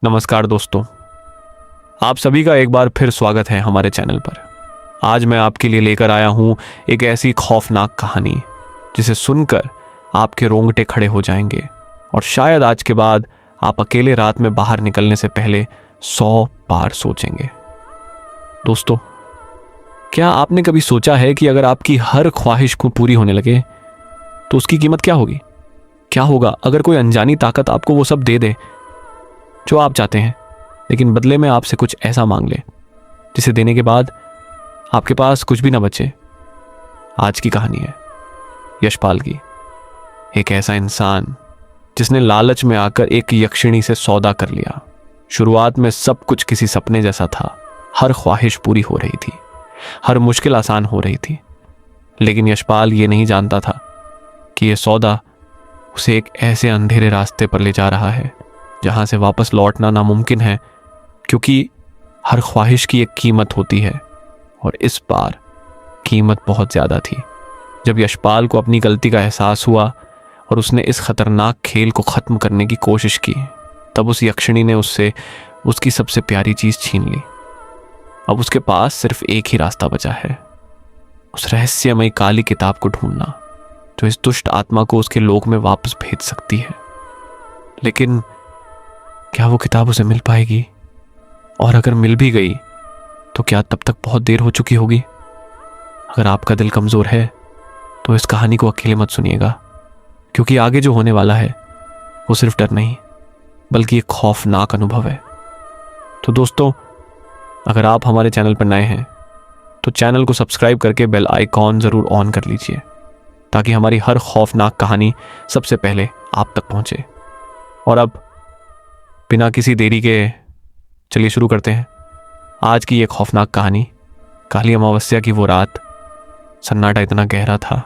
नमस्कार दोस्तों, आप सभी का एक बार फिर स्वागत है हमारे चैनल पर। आज मैं आपके लिए लेकर आया हूं एक ऐसी खौफनाक कहानी जिसे सुनकर आपके रोंगटे खड़े हो जाएंगे और शायद आज के बाद आप अकेले रात में बाहर निकलने से पहले 100 बार सोचेंगे। दोस्तों, क्या आपने कभी सोचा है कि अगर आपकी हर ख्वाहिश को पूरी होने लगे तो उसकी कीमत क्या होगी? क्या होगा अगर कोई अनजानी ताकत आपको वो सब दे दे जो आप चाहते हैं, लेकिन बदले में आपसे कुछ ऐसा मांग ले जिसे देने के बाद आपके पास कुछ भी ना बचे? आज की कहानी है यशपाल की। एक ऐसा इंसान जिसने लालच में आकर एक यक्षिणी से सौदा कर लिया। शुरुआत में सब कुछ किसी सपने जैसा था। हर ख्वाहिश पूरी हो रही थी, हर मुश्किल आसान हो रही थी, लेकिन यशपाल ये नहीं जानता था कि यह सौदा उसे एक ऐसे अंधेरे रास्ते पर ले जा रहा है जहां से वापस लौटना नामुमकिन है, क्योंकि हर ख्वाहिश की एक कीमत होती है और इस बार कीमत बहुत ज़्यादा थी। जब यशपाल को अपनी गलती का एहसास हुआ और उसने इस खतरनाक खेल को ख़त्म करने की कोशिश की, तब उस यक्षिणी ने उससे उसकी सबसे प्यारी चीज़ छीन ली। अब उसके पास सिर्फ एक ही रास्ता बचा है, उस रहस्यमयी काली किताब को ढूंढना जो इस दुष्ट आत्मा को उसके लोक में वापस भेज सकती है। लेकिन क्या वो किताब उसे मिल पाएगी? और अगर मिल भी गई तो क्या तब तक बहुत देर हो चुकी होगी? अगर आपका दिल कमज़ोर है तो इस कहानी को अकेले मत सुनिएगा, क्योंकि आगे जो होने वाला है वो सिर्फ डर नहीं बल्कि एक खौफनाक अनुभव है। तो दोस्तों, अगर आप हमारे चैनल पर नए हैं तो चैनल को सब्सक्राइब करके बेल आइकॉन ज़रूर ऑन कर लीजिए, ताकि हमारी हर खौफनाक कहानी सबसे पहले आप तक पहुंचे। और अब बिना किसी देरी के चलिए शुरू करते हैं आज की ये खौफनाक कहानी। काली अमावस्या की वो रात, सन्नाटा इतना गहरा था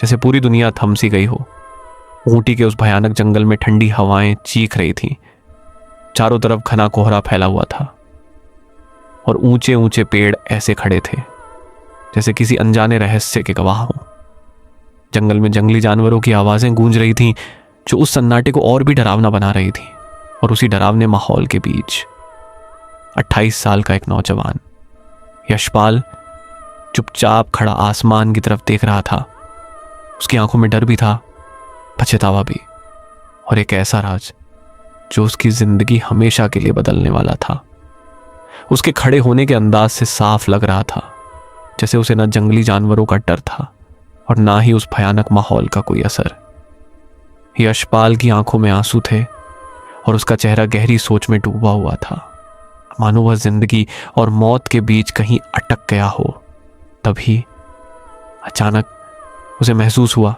जैसे पूरी दुनिया थम सी गई हो। ऊटी के उस भयानक जंगल में ठंडी हवाएं चीख रही थीं। चारों तरफ घना कोहरा फैला हुआ था और ऊंचे ऊंचे पेड़ ऐसे खड़े थे जैसे किसी अनजाने रहस्य के गवाह हों। जंगल में जंगली जानवरों की आवाजें गूंज रही थीं जो उस सन्नाटे को और भी डरावना बना रही थी। और उसी डरावने माहौल के बीच 28 साल का एक नौजवान यशपाल चुपचाप खड़ा आसमान की तरफ देख रहा था। उसकी आंखों में डर भी था, पछतावा भी, और एक ऐसा राज जो उसकी जिंदगी हमेशा के लिए बदलने वाला था। उसके खड़े होने के अंदाज से साफ लग रहा था जैसे उसे न जंगली जानवरों का डर था और ना ही उस भयानक माहौल का कोई असर। यशपाल की आंखों में आंसू थे और उसका चेहरा गहरी सोच में डूबा हुआ था, मानो वह जिंदगी और मौत के बीच कहीं अटक गया हो। तभी अचानक उसे महसूस हुआ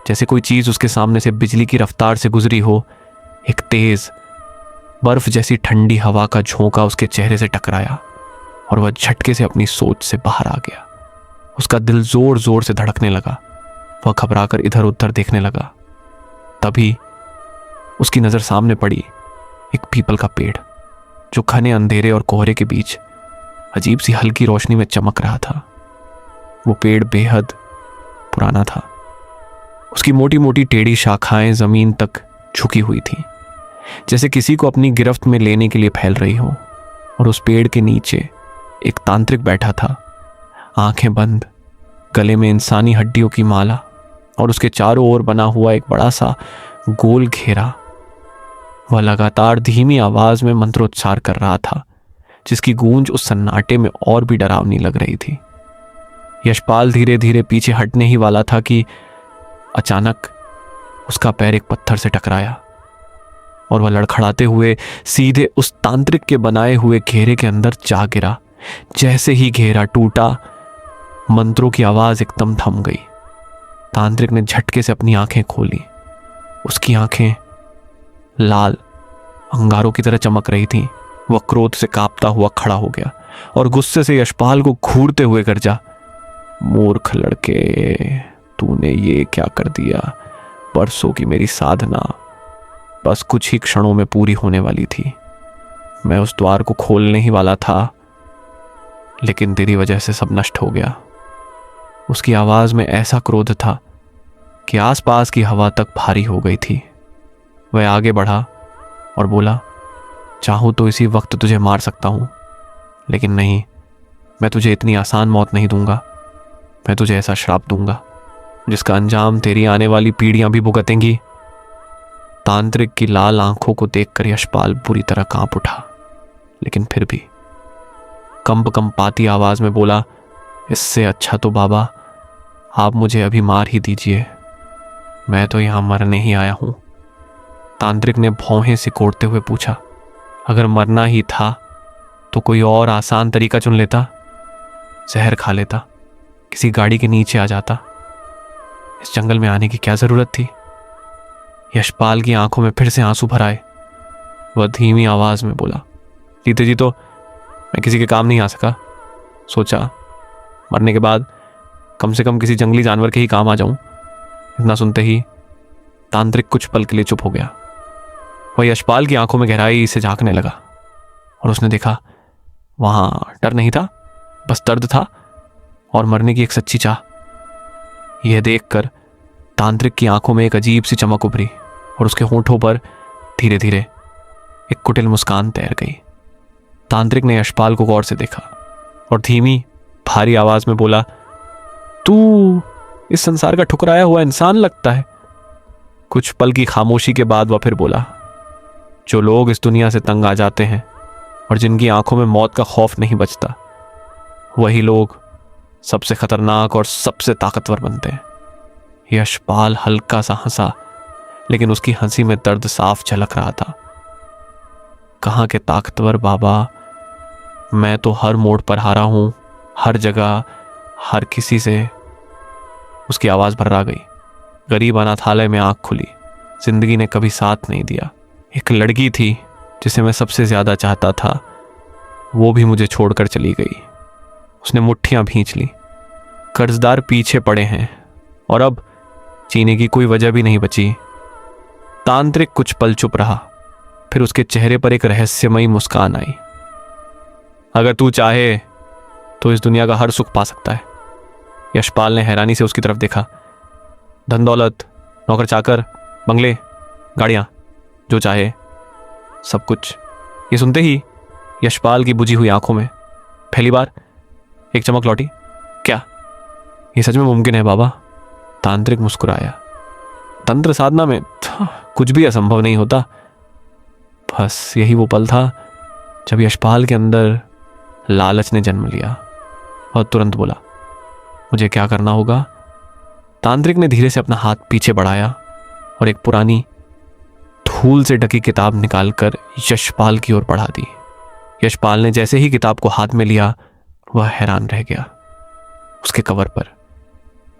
जैसे कोई चीज उसके सामने से बिजली की रफ्तार से गुजरी हो। एक तेज बर्फ जैसी ठंडी हवा का झोंका उसके चेहरे से टकराया और वह झटके से अपनी सोच से बाहर आ गया। उसका दिल जोर जोर से धड़कने लगा। वह घबराकर इधर उधर देखने लगा। तभी उसकी नजर सामने पड़ी एक पीपल का पेड़ जो घने अंधेरे और कोहरे के बीच अजीब सी हल्की रोशनी में चमक रहा था। वो पेड़ बेहद पुराना था। उसकी मोटी मोटी टेढ़ी शाखाएं जमीन तक झुकी हुई थीं, जैसे किसी को अपनी गिरफ्त में लेने के लिए फैल रही हो। और उस पेड़ के नीचे एक तांत्रिक बैठा था, आंखें बंद, गले में इंसानी हड्डियों की माला और उसके चारों ओर बना हुआ एक बड़ा सा गोल घेरा। वह लगातार धीमी आवाज में मंत्रोच्चार कर रहा था, जिसकी गूंज उस सन्नाटे में और भी डरावनी लग रही थी। यशपाल धीरे धीरे पीछे हटने ही वाला था कि अचानक उसका पैर एक पत्थर से टकराया और वह लड़खड़ाते हुए सीधे उस तांत्रिक के बनाए हुए घेरे के अंदर जा गिरा। जैसे ही घेरा टूटा, मंत्रों की आवाज एकदम थम गई। तांत्रिक ने झटके से अपनी आंखें खोली। उसकी आंखें लाल अंगारों की तरह चमक रही थीं। वह क्रोध से कांपता हुआ खड़ा हो गया और गुस्से से यशपाल को घूरते हुए गरजा, मूर्ख लड़के, तूने ये क्या कर दिया? बरसों की मेरी साधना बस कुछ ही क्षणों में पूरी होने वाली थी। मैं उस द्वार को खोलने ही वाला था, लेकिन तेरी वजह से सब नष्ट हो गया। उसकी आवाज में ऐसा क्रोध था कि आसपास की हवा तक भारी हो गई थी। वह आगे बढ़ा और बोला, चाहूँ तो इसी वक्त तुझे मार सकता हूँ, लेकिन नहीं, मैं तुझे इतनी आसान मौत नहीं दूंगा। मैं तुझे ऐसा श्राप दूंगा जिसका अंजाम तेरी आने वाली पीढ़ियां भी भुगतेंगी। तांत्रिक की लाल आंखों को देखकर यशपाल बुरी तरह कांप उठा, लेकिन फिर भी कंपाती आवाज में बोला, इससे अच्छा तो बाबा आप मुझे अभी मार ही दीजिए, मैं तो यहां मरने ही आया हूं। तांत्रिक ने भौहें सिकोड़ते हुए पूछा, अगर मरना ही था तो कोई और आसान तरीका चुन लेता, जहर खा लेता, किसी गाड़ी के नीचे आ जाता। इस जंगल में आने की क्या जरूरत थी? यशपाल की आंखों में फिर से आंसू भर आए। वह धीमी आवाज में बोला, जीते जी तो मैं किसी के काम नहीं आ सका, सोचा मरने के बाद कम से कम किसी जंगली जानवर के ही काम आ जाऊं। इतना सुनते ही तांत्रिक कुछ पल के लिए चुप हो गया। वह यशपाल की आंखों में गहराई से झांकने लगा और उसने देखा वहां डर नहीं था, बस दर्द था और मरने की एक सच्ची चाह। यह देखकर तांत्रिक की आंखों में एक अजीब सी चमक उभरी और उसके होंठों पर धीरे धीरे एक कुटिल मुस्कान तैर गई। तांत्रिक ने यशपाल को गौर से देखा और धीमी भारी आवाज में बोला, तू इस संसार का ठुकराया हुआ इंसान लगता है। कुछ पल की खामोशी के बाद वह फिर बोला, जो लोग इस दुनिया से तंग आ जाते हैं और जिनकी आंखों में मौत का खौफ नहीं बचता, वही लोग सबसे खतरनाक और सबसे ताकतवर बनते हैं। यशपाल हल्का सा हंसा, लेकिन उसकी हंसी में दर्द साफ झलक रहा था। कहाँ के ताकतवर बाबा, मैं तो हर मोड़ पर हारा हूं, हर जगह, हर किसी से। उसकी आवाज भर्रा गई। गरीब अनाथालय में आंख खुली। जिंदगी ने कभी साथ नहीं दिया। एक लड़की थी जिसे मैं सबसे ज्यादा चाहता था, वो भी मुझे छोड़कर चली गई। उसने मुट्ठियां भींच ली। कर्जदार पीछे पड़े हैं और अब जीने की कोई वजह भी नहीं बची। तांत्रिक कुछ पल चुप रहा, फिर उसके चेहरे पर एक रहस्यमयी मुस्कान आई। अगर तू चाहे तो इस दुनिया का हर सुख पा सकता है। यशपाल ने हैरानी से उसकी तरफ देखा। धन दौलत, नौकर चाकर, बंगले, गाड़ियां, जो चाहे सब कुछ। ये सुनते ही यशपाल की बुझी हुई आंखों में पहली बार एक चमक लौटी। क्या ये सच में मुमकिन है बाबा? तांत्रिक मुस्कुराया। तंत्र साधना में कुछ भी असंभव नहीं होता। बस यही वो पल था जब यशपाल के अंदर लालच ने जन्म लिया और तुरंत बोला, मुझे क्या करना होगा? तांत्रिक ने धीरे से अपना हाथ पीछे बढ़ाया और एक पुरानी धूल से ढकी किताब निकालकर यशपाल की ओर बढ़ा दी। यशपाल ने जैसे ही किताब को हाथ में लिया, वह हैरान रह गया। उसके कवर पर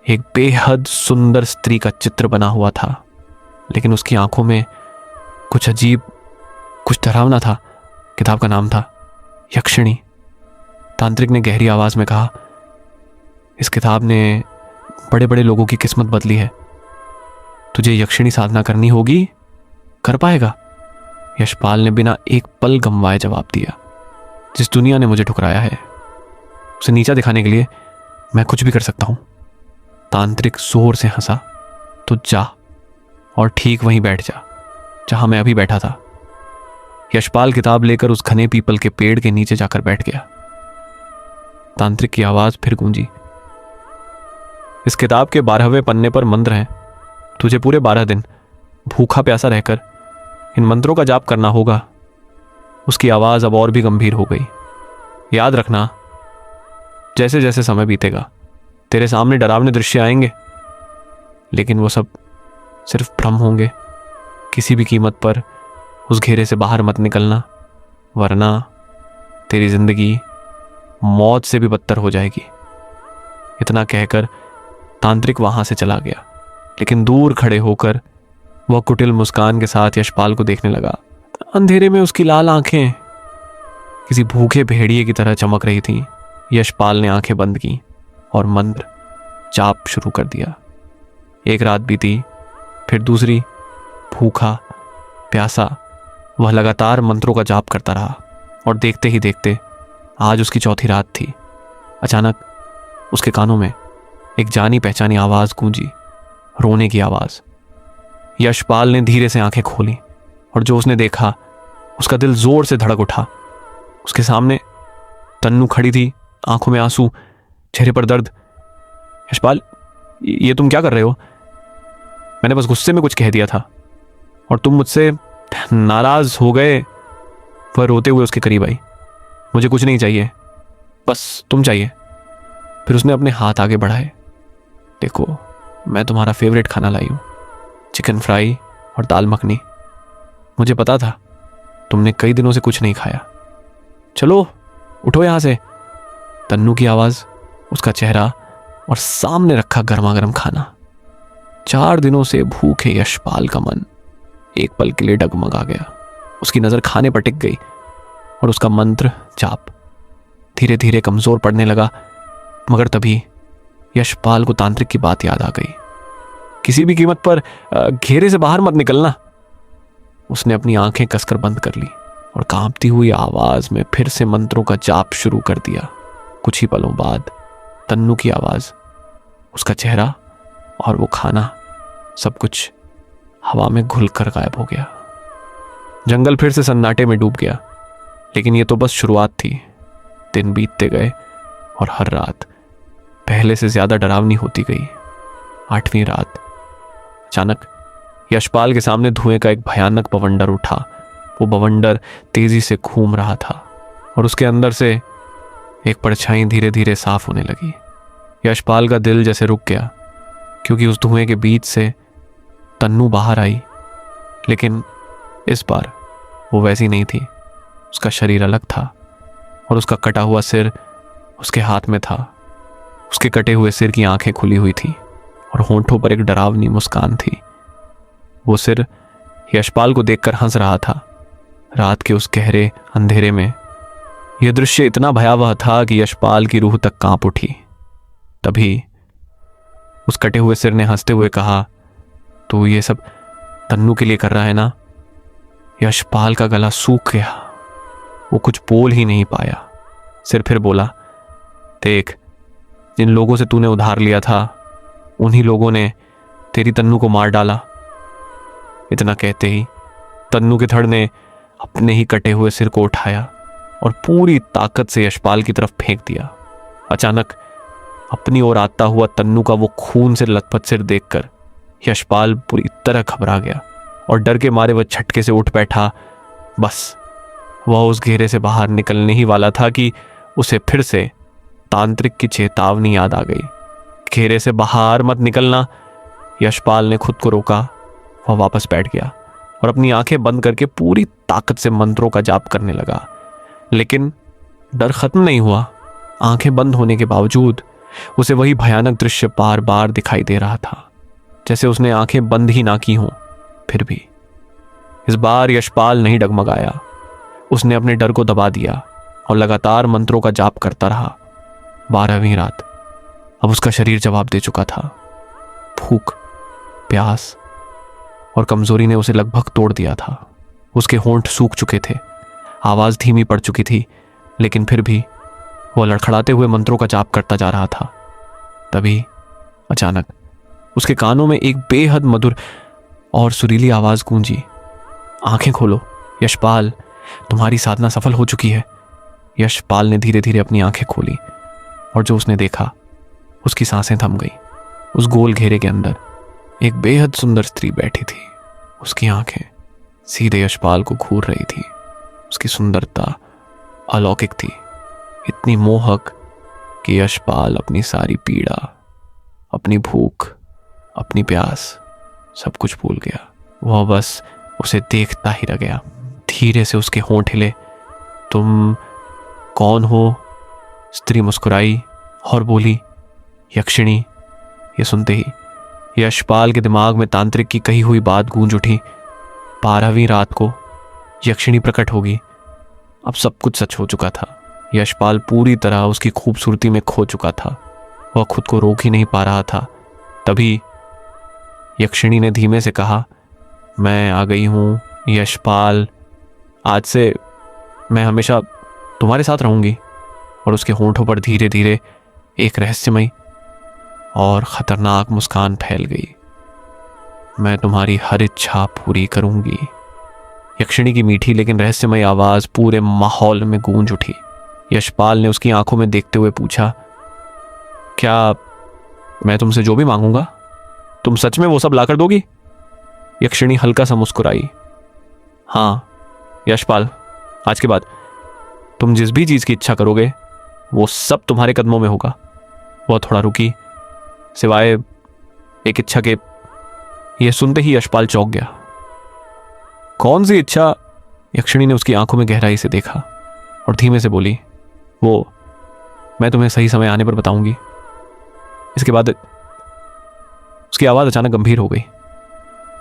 एक बेहद सुंदर स्त्री का चित्र बना हुआ था, लेकिन उसकी आंखों में कुछ अजीब, कुछ डरावना था। किताब का नाम था यक्षिणी। तांत्रिक ने गहरी आवाज में कहा, इस किताब ने बड़े बड़े लोगों की किस्मत बदली है। तुझे यक्षिणी साधना करनी होगी, कर पाएगा? यशपाल ने बिना एक पल गंवाए जवाब दिया। जिस दुनिया ने मुझे ठुकराया है, उसे नीचा दिखाने के लिए मैं कुछ भी कर सकता हूं। तांत्रिक जोर से हंसा। तो जा और ठीक वहीं बैठ जा जहां मैं अभी बैठा था। यशपाल किताब लेकर उस घने पीपल के पेड़ के नीचे जाकर बैठ गया। तांत्रिक की आवाज फिर गूंजी, इस किताब के 12वें पन्ने पर मंत्र हैं। तुझे पूरे 12 दिन भूखा प्यासा रहकर इन मंत्रों का जाप करना होगा। उसकी आवाज अब और भी गंभीर हो गई। याद रखना, जैसे जैसे समय बीतेगा तेरे सामने डरावने दृश्य आएंगे, लेकिन वो सब सिर्फ भ्रम होंगे। किसी भी कीमत पर उस घेरे से बाहर मत निकलना, वरना तेरी जिंदगी मौत से भी बदतर हो जाएगी। इतना कहकर तांत्रिक वहां से चला गया, लेकिन दूर खड़े होकर वह कुटिल मुस्कान के साथ यशपाल को देखने लगा। अंधेरे में उसकी लाल आंखें किसी भूखे भेड़िए की तरह चमक रही थीं। यशपाल ने आंखें बंद की और मंत्र जाप शुरू कर दिया। एक रात बीती, फिर दूसरी। भूखा प्यासा वह लगातार मंत्रों का जाप करता रहा और देखते ही देखते आज उसकी चौथी रात थी। अचानक उसके कानों में एक जानी पहचानी आवाज गूंजी, रोने की आवाज। यशपाल ने धीरे से आंखें खोली और जो उसने देखा उसका दिल जोर से धड़क उठा। उसके सामने तन्नू खड़ी थी, आंखों में आंसू, चेहरे पर दर्द। यशपाल, ये तुम क्या कर रहे हो? मैंने बस गुस्से में कुछ कह दिया था और तुम मुझसे नाराज हो गए। वह रोते हुए उसके करीब आई। मुझे कुछ नहीं चाहिए, बस तुम चाहिए। फिर उसने अपने हाथ आगे बढ़ाए। देखो, मैं तुम्हारा फेवरेट खाना लाई हूं, चिकन फ्राई और दाल मखनी। मुझे पता था तुमने कई दिनों से कुछ नहीं खाया। चलो उठो यहां से। तन्नू की आवाज, उसका चेहरा और सामने रखा गर्मा गर्म खाना। 4 दिनों से भूखे यशपाल का मन एक पल के लिए डगमगा गया। उसकी नजर खाने पर टिक गई और उसका मंत्र जाप धीरे धीरे कमजोर पड़ने लगा। मगर तभी यशपाल को तांत्रिक की बात याद आ गई। किसी भी कीमत पर घेरे से बाहर मत निकलना। उसने अपनी आंखें कसकर बंद कर ली और कांपती हुई आवाज में फिर से मंत्रों का जाप शुरू कर दिया। कुछ ही पलों बाद तन्नू की आवाज, उसका चेहरा और वो खाना, सब कुछ हवा में घुलकर गायब हो गया। जंगल फिर से सन्नाटे में डूब गया। लेकिन ये तो बस शुरुआत थी। दिन बीतते गए और हर रात पहले से ज्यादा डरावनी होती गई। 8वीं रात अचानक यशपाल के सामने धुएं का एक भयानक बवंडर उठा। वो बवंडर तेजी से घूम रहा था और उसके अंदर से एक परछाई धीरे धीरे साफ होने लगी। यशपाल का दिल जैसे रुक गया, क्योंकि उस धुएं के बीच से तन्नू बाहर आई। लेकिन इस बार वो वैसी नहीं थी। उसका शरीर अलग था और उसका कटा हुआ सिर उसके हाथ में था। उसके कटे हुए सिर की आंखें खुली हुई थी और होंठों पर एक डरावनी मुस्कान थी। वो सिर यशपाल को देखकर हंस रहा था। रात के उस गहरे अंधेरे में यह दृश्य इतना भयावह था कि यशपाल की रूह तक कांप उठी। तभी उस कटे हुए सिर ने हंसते हुए कहा, तू ये सब तन्नू के लिए कर रहा है ना? यशपाल का गला सूख गया। वो कुछ बोल ही नहीं पाया। सिर फिर बोला, देख, जिन लोगों से तूने उधार लिया था उन्हीं लोगों ने तेरी तन्नू को मार डाला। इतना कहते ही तन्नू के धड़ ने अपने ही कटे हुए सिर को उठाया और पूरी ताकत से यशपाल की तरफ फेंक दिया। अचानक अपनी ओर आता हुआ तन्नू का वो खून से लथपथ सिर देखकर यशपाल पूरी तरह घबरा गया और डर के मारे वह झटके से उठ बैठा। बस वह उस घेरे से बाहर निकलने ही वाला था कि उसे फिर से तांत्रिक की चेतावनी याद आ गई। घेरे से बाहर मत निकलना। यशपाल ने खुद को रोका। वह वापस बैठ गया और अपनी आंखें बंद करके पूरी ताकत से मंत्रों का जाप करने लगा। लेकिन डर खत्म नहीं हुआ। आंखें बंद होने के बावजूद उसे वही भयानक दृश्य बार बार दिखाई दे रहा था, जैसे उसने आंखें बंद ही ना की हों। फिर भी इस बार यशपाल नहीं डगमगाया। उसने अपने डर को दबा दिया और लगातार मंत्रों का जाप करता रहा। 12वीं रात। अब उसका शरीर जवाब दे चुका था। भूख, प्यास और कमजोरी ने उसे लगभग तोड़ दिया था। उसके होंठ सूख चुके थे, आवाज धीमी पड़ चुकी थी, लेकिन फिर भी वह लड़खड़ाते हुए मंत्रों का जाप करता जा रहा था। तभी अचानक उसके कानों में एक बेहद मधुर और सुरीली आवाज गूंजी, आंखें खोलो यशपाल, तुम्हारी साधना सफल हो चुकी है। यशपाल ने धीरे धीरे अपनी आंखें खोली और जो उसने देखा, उसकी सांसें थम गई। उस गोल घेरे के अंदर एक बेहद सुंदर स्त्री बैठी थी। उसकी आंखें सीधे यशपाल को घूर रही थी। उसकी सुंदरता अलौकिक थी, इतनी मोहक कि यशपाल अपनी सारी पीड़ा, अपनी भूख, अपनी प्यास, सब कुछ भूल गया। वह बस उसे देखता ही रह गया। धीरे से उसके होंठ हिले। तुम कौन हो? स्त्री मुस्कुराई और बोली, यक्षिणी। ये सुनते ही यशपाल के दिमाग में तांत्रिक की कही हुई बात गूंज उठी। 12वीं रात को यक्षिणी प्रकट होगी। अब सब कुछ सच हो चुका था। यशपाल पूरी तरह उसकी खूबसूरती में खो चुका था। वह खुद को रोक ही नहीं पा रहा था। तभी यक्षिणी ने धीमे से कहा, मैं आ गई हूं यशपाल, आज से मैं हमेशा तुम्हारे साथ रहूंगी। और उसके होंठों पर धीरे धीरे एक रहस्यमयी और खतरनाक मुस्कान फैल गई। मैं तुम्हारी हर इच्छा पूरी करूंगी। यक्षिणी की मीठी लेकिन रहस्यमय आवाज पूरे माहौल में गूंज उठी। यशपाल ने उसकी आंखों में देखते हुए पूछा, क्या मैं तुमसे जो भी मांगूंगा तुम सच में वो सब लाकर दोगी? यक्षिणी हल्का सा मुस्कुराई। हाँ यशपाल, आज के बाद तुम जिस भी चीज की इच्छा करोगे वो सब तुम्हारे कदमों में होगा। वह थोड़ा रुकी, सिवाय एक इच्छा के। यह सुनते ही यशपाल चौंक गया। कौन सी इच्छा? यक्षिणी ने उसकी आंखों में गहराई से देखा और धीमे से बोली, वो मैं तुम्हें सही समय आने पर बताऊंगी। इसके बाद उसकी आवाज अचानक गंभीर हो गई।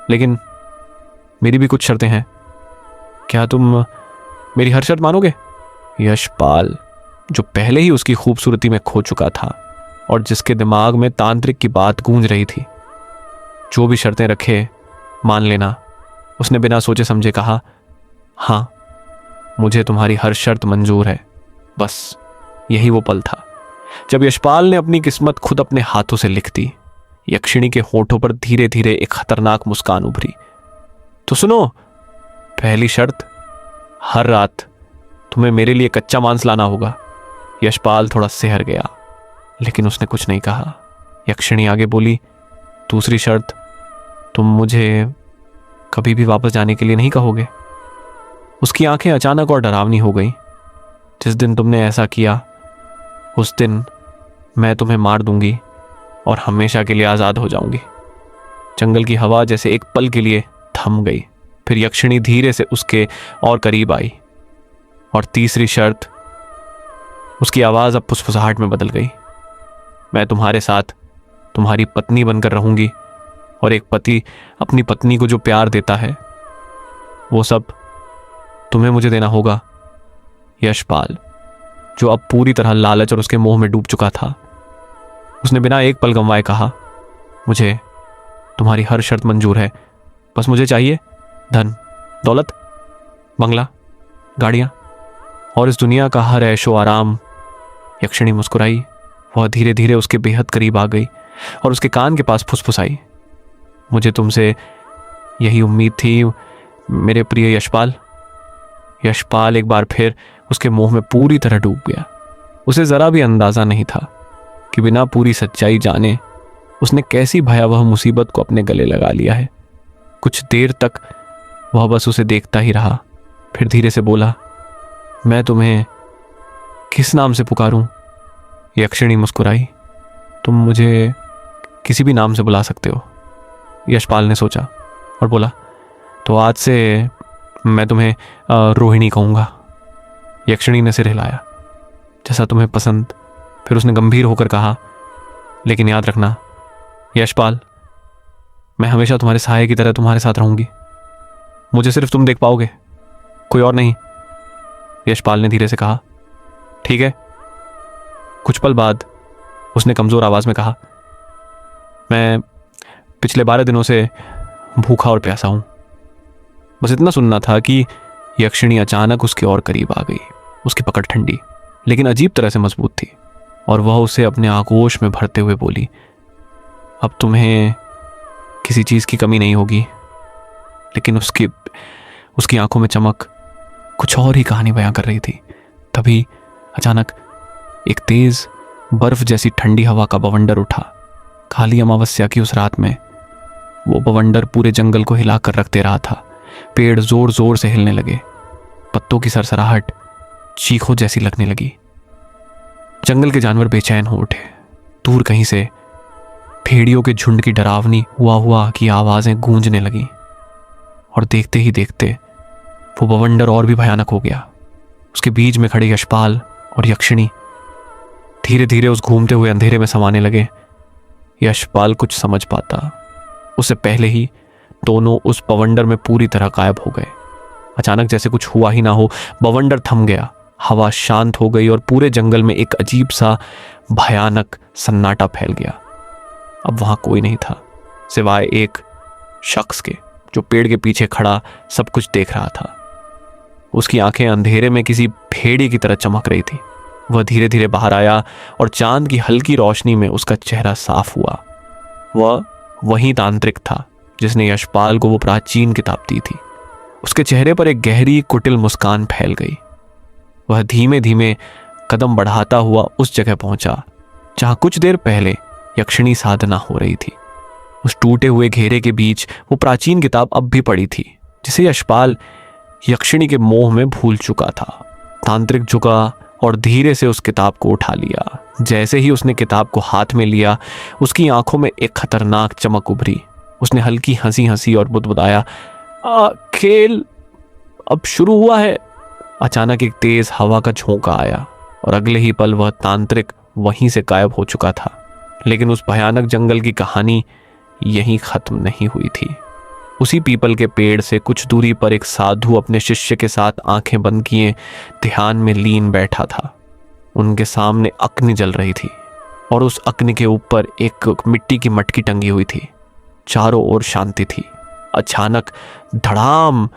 लेकिन मेरी भी कुछ शर्तें हैं। क्या तुम मेरी हर शर्त मानोगे? यशपाल, जो पहले ही उसकी खूबसूरती में खो चुका था और जिसके दिमाग में तांत्रिक की बात गूंज रही थी, जो भी शर्तें रखे मान लेना, उसने बिना सोचे समझे कहा, हाँ मुझे तुम्हारी हर शर्त मंजूर है। बस यही वो पल था जब यशपाल ने अपनी किस्मत खुद अपने हाथों से लिख दी। यक्षिणी के होठों पर धीरे धीरे एक खतरनाक मुस्कान उभरी। तो सुनो, पहली शर्त, हर रात तुम्हें मेरे लिए कच्चा मांस लाना होगा। यशपाल थोड़ा सिहर गया, लेकिन उसने कुछ नहीं कहा। यक्षिणी आगे बोली, दूसरी शर्त, तुम मुझे कभी भी वापस जाने के लिए नहीं कहोगे। उसकी आंखें अचानक और डरावनी हो गईं। जिस दिन तुमने ऐसा किया उस दिन मैं तुम्हें मार दूंगी और हमेशा के लिए आज़ाद हो जाऊंगी। जंगल की हवा जैसे एक पल के लिए थम गई। फिर यक्षिणी धीरे से उसके और करीब आई। और तीसरी शर्त, उसकी आवाज़ अब फुसफुसाहट में बदल गई, मैं तुम्हारे साथ तुम्हारी पत्नी बनकर रहूंगी और एक पति अपनी पत्नी को जो प्यार देता है वो सब तुम्हें मुझे देना होगा। यशपाल, जो अब पूरी तरह लालच और उसके मोह में डूब चुका था, उसने बिना एक पल गंवाए कहा, मुझे तुम्हारी हर शर्त मंजूर है। बस मुझे चाहिए धन, दौलत, बंगला, गाड़ियां और इस दुनिया का हर ऐशो आराम। यक्षिणी मुस्कुराई। वह धीरे धीरे उसके बेहद करीब आ गई और उसके कान के पास फुसफुसाई, मुझे तुमसे यही उम्मीद थी मेरे प्रिय यशपाल। यशपाल एक बार फिर उसके मोह में पूरी तरह डूब गया। उसे जरा भी अंदाजा नहीं था कि बिना पूरी सच्चाई जाने उसने कैसी भयावह मुसीबत को अपने गले लगा लिया है। कुछ देर तक वह बस उसे देखता ही रहा, फिर धीरे से बोला, मैं तुम्हें किस नाम से पुकारूं? यक्षिणी मुस्कुराई, तुम मुझे किसी भी नाम से बुला सकते हो। यशपाल ने सोचा और बोला, तो आज से मैं तुम्हें रोहिणी कहूंगा। यक्षिणी ने सिर हिलाया, जैसा तुम्हें पसंद। फिर उसने गंभीर होकर कहा, लेकिन याद रखना यशपाल, मैं हमेशा तुम्हारे सहाय की तरह तुम्हारे साथ रहूंगी। मुझे सिर्फ तुम देख पाओगे, कोई और नहीं। यशपाल ने धीरे से कहा, ठीक है। कुछ पल बाद उसने कमजोर आवाज में कहा, मैं पिछले 12 दिनों से भूखा और प्यासा हूं। बस इतना सुनना था कि यक्षिणी अचानक उसके और करीब आ गई। उसकी पकड़ ठंडी लेकिन अजीब तरह से मजबूत थी और वह उसे अपने आगोश में भरते हुए बोली, अब तुम्हें किसी चीज की कमी नहीं होगी। लेकिन उसकी आंखों में चमक कुछ और ही कहानी बयां कर रही थी। तभी अचानक एक तेज बर्फ जैसी ठंडी हवा का बवंडर उठा। काली अमावस्या की उस रात में वो बवंडर पूरे जंगल को हिलाकर रख दे रहा था। पेड़ जोर जोर से हिलने लगे, पत्तों की सरसराहट चीखों जैसी लगने लगी। जंगल के जानवर बेचैन हो उठे। दूर कहीं से भेड़ियों के झुंड की डरावनी हुआ की आवाजें गूंजने लगीं और देखते ही देखते वो बवंडर और भी भयानक हो गया। उसके बीच में खड़े यशपाल और यक्षिणी धीरे धीरे उस घूमते हुए अंधेरे में समाने लगे। यशपाल कुछ समझ पाता उससे पहले ही दोनों उस बवंडर में पूरी तरह गायब हो गए। अचानक जैसे कुछ हुआ ही ना हो, बवंडर थम गया, हवा शांत हो गई और पूरे जंगल में एक अजीब सा भयानक सन्नाटा फैल गया। अब वहां कोई नहीं था सिवाय एक शख्स के, जो पेड़ के पीछे खड़ा सब कुछ देख रहा था। उसकी आंखें अंधेरे में किसी भेड़ी की तरह चमक रही थी। वह धीरे धीरे बाहर आया और चांद की हल्की रोशनी में उसका चेहरा साफ हुआ। वह वही तांत्रिक था जिसने यशपाल को वो प्राचीन किताब दी थी। उसके चेहरे पर एक गहरी कुटिल मुस्कान फैल गई। वह धीमे धीमे कदम बढ़ाता हुआ उस जगह पहुंचा जहां कुछ देर पहले यक्षिणी साधना हो रही थी। उस टूटे हुए घेरे के बीच वो प्राचीन किताब अब भी पड़ी थी जिसे यशपाल यक्षिणी के मोह में भूल चुका था। तांत्रिक झुका और धीरे से उस किताब को उठा लिया। जैसे ही उसने किताब को हाथ में लिया, उसकी आंखों में एक खतरनाक चमक उभरी। उसने हल्की हंसी हंसी और बुदबुदाया, खेल अब शुरू हुआ है। अचानक एक तेज हवा का झोंका आया और अगले ही पल वह तांत्रिक वहीं से गायब हो चुका था। लेकिन उस भयानक जंगल की कहानी यहीं खत्म नहीं हुई थी। उसी पीपल के पेड़ से कुछ दूरी पर एक साधु अपने शिष्य के साथ आंखें बंद किए ध्यान में लीन बैठा था। उनके सामने अग्नि जल रही थी और उस अग्नि के ऊपर एक मिट्टी की मटकी टंगी हुई थी। चारों ओर शांति थी। अचानक धड़ाम,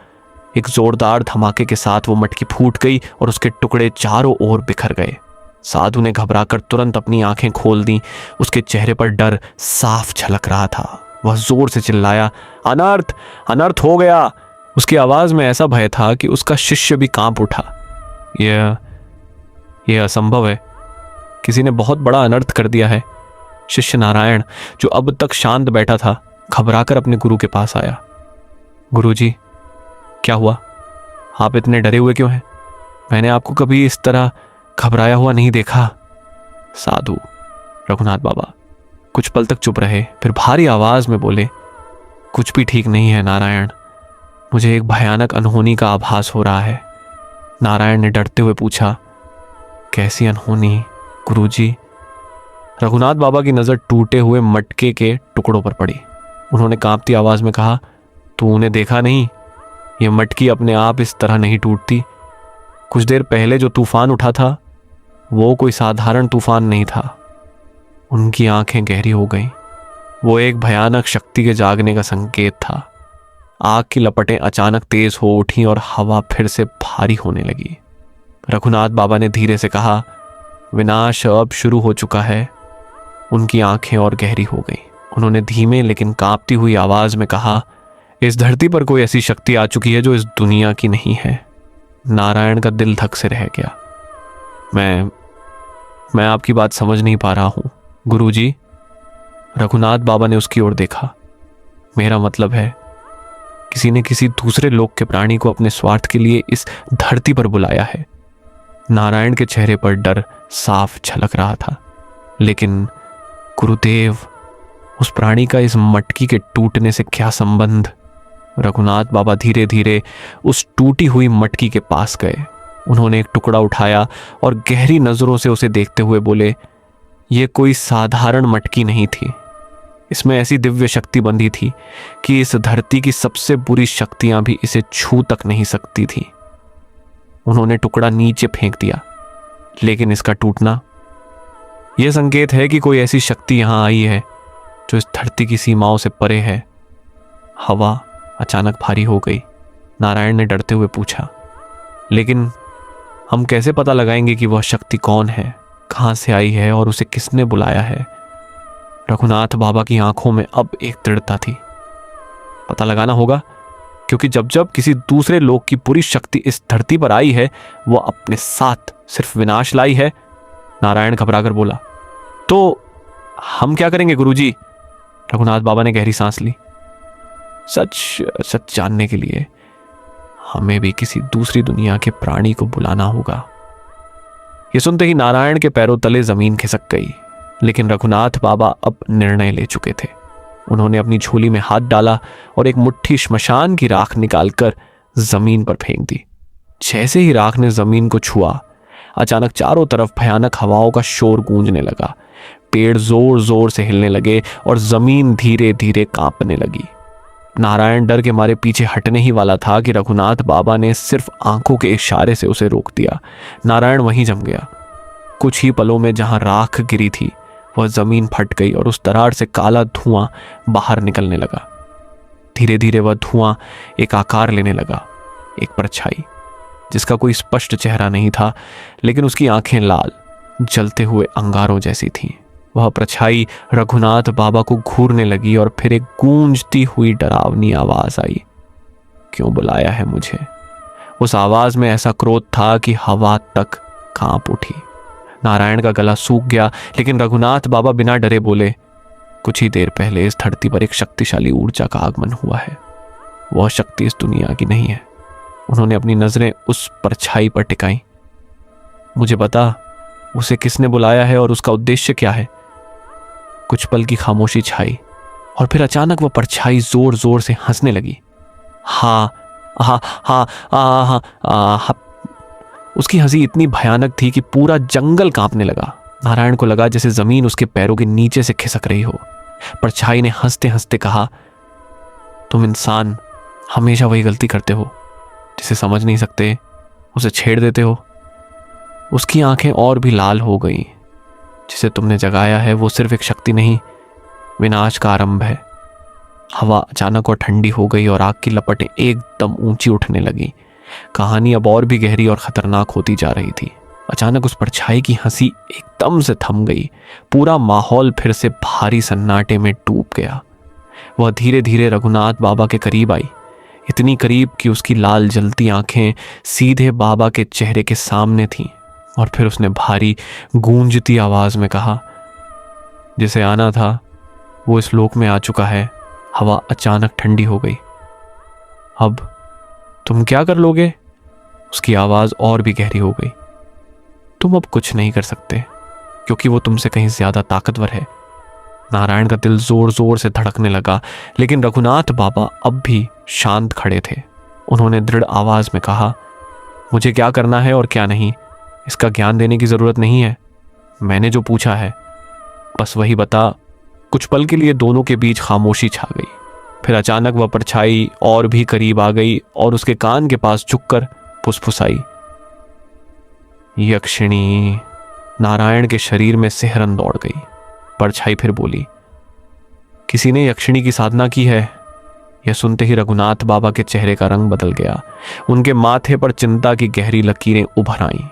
एक जोरदार धमाके के साथ वो मटकी फूट गई और उसके टुकड़े चारों ओर बिखर गए। साधु ने घबराकर तुरंत अपनी आंखें खोल दी। उसके चेहरे पर डर साफ झलक रहा था। वह जोर से चिल्लाया, अनर्थ, अनर्थ हो गया। उसकी आवाज में ऐसा भय था कि उसका शिष्य भी कांप उठा। यह असंभव है, किसी ने बहुत बड़ा अनर्थ कर दिया है। शिष्य नारायण, जो अब तक शांत बैठा था, घबराकर अपने गुरु के पास आया। गुरुजी, क्या हुआ? आप इतने डरे हुए क्यों हैं? मैंने आपको कभी इस तरह घबराया हुआ नहीं देखा। साधु रघुनाथ बाबा कुछ पल तक चुप रहे, फिर भारी आवाज में बोले, कुछ भी ठीक नहीं है नारायण, मुझे एक भयानक अनहोनी का आभास हो रहा है। नारायण ने डरते हुए पूछा, कैसी अनहोनी गुरुजी? रघुनाथ बाबा की नजर टूटे हुए मटके के टुकड़ों पर पड़ी। उन्होंने कांपती आवाज में कहा, तूने देखा नहीं, यह मटकी अपने आप इस तरह नहीं टूटती। कुछ देर पहले जो तूफान उठा था वो कोई साधारण तूफान नहीं था। उनकी आंखें गहरी हो गईं। वो एक भयानक शक्ति के जागने का संकेत था। आग की लपटें अचानक तेज हो उठी और हवा फिर से भारी होने लगी। रघुनाथ बाबा ने धीरे से कहा, विनाश अब शुरू हो चुका है। उनकी आंखें और गहरी हो गईं। उन्होंने धीमे लेकिन कांपती हुई आवाज में कहा, इस धरती पर कोई ऐसी शक्ति आ चुकी है जो इस दुनिया की नहीं है। नारायण का दिल धक से रह गया। मैं आपकी बात समझ नहीं पा रहा हूं गुरुजी। रघुनाथ बाबा ने उसकी ओर देखा। मेरा मतलब है, किसी ने किसी दूसरे लोक के प्राणी को अपने स्वार्थ के लिए इस धरती पर बुलाया है। नारायण के चेहरे पर डर साफ झलक रहा था। लेकिन गुरुदेव, उस प्राणी का इस मटकी के टूटने से क्या संबंध? रघुनाथ बाबा धीरे धीरे उस टूटी हुई मटकी के पास गए। उन्होंने एक टुकड़ा उठाया और गहरी नजरों से उसे देखते हुए बोले, यह कोई साधारण मटकी नहीं थी। इसमें ऐसी दिव्य शक्ति बंधी थी कि इस धरती की सबसे बुरी शक्तियां भी इसे छू तक नहीं सकती थी। उन्होंने टुकड़ा नीचे फेंक दिया। लेकिन इसका टूटना यह संकेत है कि कोई ऐसी शक्ति यहां आई है जो इस धरती की सीमाओं से परे है। हवा अचानक भारी हो गई। नारायण ने डरते हुए पूछा, लेकिन हम कैसे पता लगाएंगे कि वह शक्ति कौन है, कहां से आई है और उसे किसने बुलाया है? रघुनाथ बाबा की आंखों में अब एक दृढ़ता थी। पता लगाना होगा, क्योंकि जब जब किसी दूसरे लोक की पूरी शक्ति इस धरती पर आई है, वह अपने साथ सिर्फ विनाश लाई है। नारायण घबराकर बोला, तो हम क्या करेंगे गुरुजी? रघुनाथ बाबा ने गहरी सांस ली। सच जानने के लिए हमें भी किसी दूसरी दुनिया के प्राणी को बुलाना होगा। यह सुनते ही नारायण के पैरों तले जमीन खिसक गई। लेकिन रघुनाथ बाबा अब निर्णय ले चुके थे। उन्होंने अपनी झोली में हाथ डाला और एक मुट्ठी श्मशान की राख निकालकर जमीन पर फेंक दी। जैसे ही राख ने जमीन को छुआ, अचानक चारों तरफ भयानक हवाओं का शोर गूंजने लगा। पेड़ जोर जोर से हिलने लगे और जमीन धीरे धीरे कांपने लगी। नारायण डर के मारे पीछे हटने ही वाला था कि रघुनाथ बाबा ने सिर्फ आंखों के इशारे से उसे रोक दिया। नारायण वहीं जम गया। कुछ ही पलों में जहां राख गिरी थी, वह जमीन फट गई और उस दरार से काला धुआं बाहर निकलने लगा। धीरे धीरे वह धुआं एक आकार लेने लगा, एक परछाई जिसका कोई स्पष्ट चेहरा नहीं था, लेकिन उसकी आंखें लाल जलते हुए अंगारों जैसी थीं। वह परछाई रघुनाथ बाबा को घूरने लगी और फिर एक गूंजती हुई डरावनी आवाज आई, क्यों बुलाया है मुझे। उस आवाज में ऐसा क्रोध था कि हवा तक कांप उठी। नारायण का गला सूख गया, लेकिन रघुनाथ बाबा बिना डरे बोले, कुछ ही देर पहले इस धरती पर एक शक्तिशाली ऊर्जा का आगमन हुआ है। वह शक्ति इस दुनिया की नहीं है। उन्होंने अपनी नजरें उस परछाई पर टिकाई। मुझे बता, उसे किसने बुलाया है और उसका उद्देश्य क्या है। कुछ पल की खामोशी छाई और फिर अचानक वह परछाई जोर जोर से हंसने लगी। हा हा हा हा हा। उसकी हंसी इतनी भयानक थी कि पूरा जंगल कांपने लगा। नारायण को लगा जैसे जमीन उसके पैरों के नीचे से खिसक रही हो। परछाई ने हंसते हंसते कहा, तुम इंसान हमेशा वही गलती करते हो, जिसे समझ नहीं सकते उसे छेड़ देते हो। उसकी आंखें और भी लाल हो गईं। जिसे तुमने जगाया है वो सिर्फ एक शक्ति नहीं, विनाश का आरंभ है। हवा अचानक और ठंडी हो गई और आग की लपटें एकदम ऊंची उठने लगी। कहानी अब और भी गहरी और खतरनाक होती जा रही थी। अचानक उस परछाई की हंसी एकदम से थम गई। पूरा माहौल फिर से भारी सन्नाटे में डूब गया। वह धीरे धीरे रघुनाथ बाबा के करीब आई, इतनी करीब कि उसकी लाल जलती आंखें सीधे बाबा के चेहरे के सामने थीं। और फिर उसने भारी गूंजती आवाज में कहा, जिसे आना था वो इस लोक में आ चुका है। हवा अचानक ठंडी हो गई। अब तुम क्या कर लोगे? उसकी आवाज और भी गहरी हो गई। तुम अब कुछ नहीं कर सकते, क्योंकि वो तुमसे कहीं ज्यादा ताकतवर है। नारायण का दिल जोर जोर से धड़कने लगा, लेकिन रघुनाथ बाबा अब भी शांत खड़े थे। उन्होंने दृढ़ आवाज में कहा, मुझे क्या करना है और क्या नहीं, इसका ज्ञान देने की जरूरत नहीं है। मैंने जो पूछा है बस वही बता। कुछ पल के लिए दोनों के बीच खामोशी छा गई। फिर अचानक वह परछाई और भी करीब आ गई और उसके कान के पास झुककर फुसफुसाई, यक्षिणी। नारायण के शरीर में सिहरन दौड़ गई। परछाई फिर बोली, किसी ने यक्षिणी की साधना की है। यह सुनते ही रघुनाथ बाबा के चेहरे का रंग बदल गया। उनके माथे पर चिंता की गहरी लकीरें उभर आईं।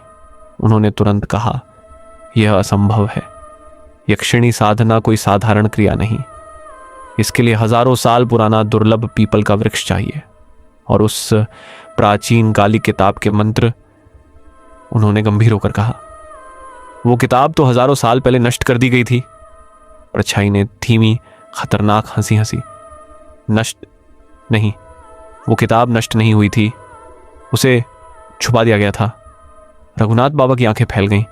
उन्होंने तुरंत कहा, यह असंभव है। यक्षिणी साधना कोई साधारण क्रिया नहीं। इसके लिए हजारों साल पुराना दुर्लभ पीपल का वृक्ष चाहिए और उस प्राचीन काली किताब के मंत्र। उन्होंने गंभीर होकर कहा, वो किताब तो हजारों साल पहले नष्ट कर दी गई थी। परछाई ने धीमी खतरनाक हंसी हंसी, नष्ट नहीं, वो किताब नष्ट नहीं हुई थी, उसे छुपा दिया गया था। रघुनाथ बाबा की आंखें फैल गईं।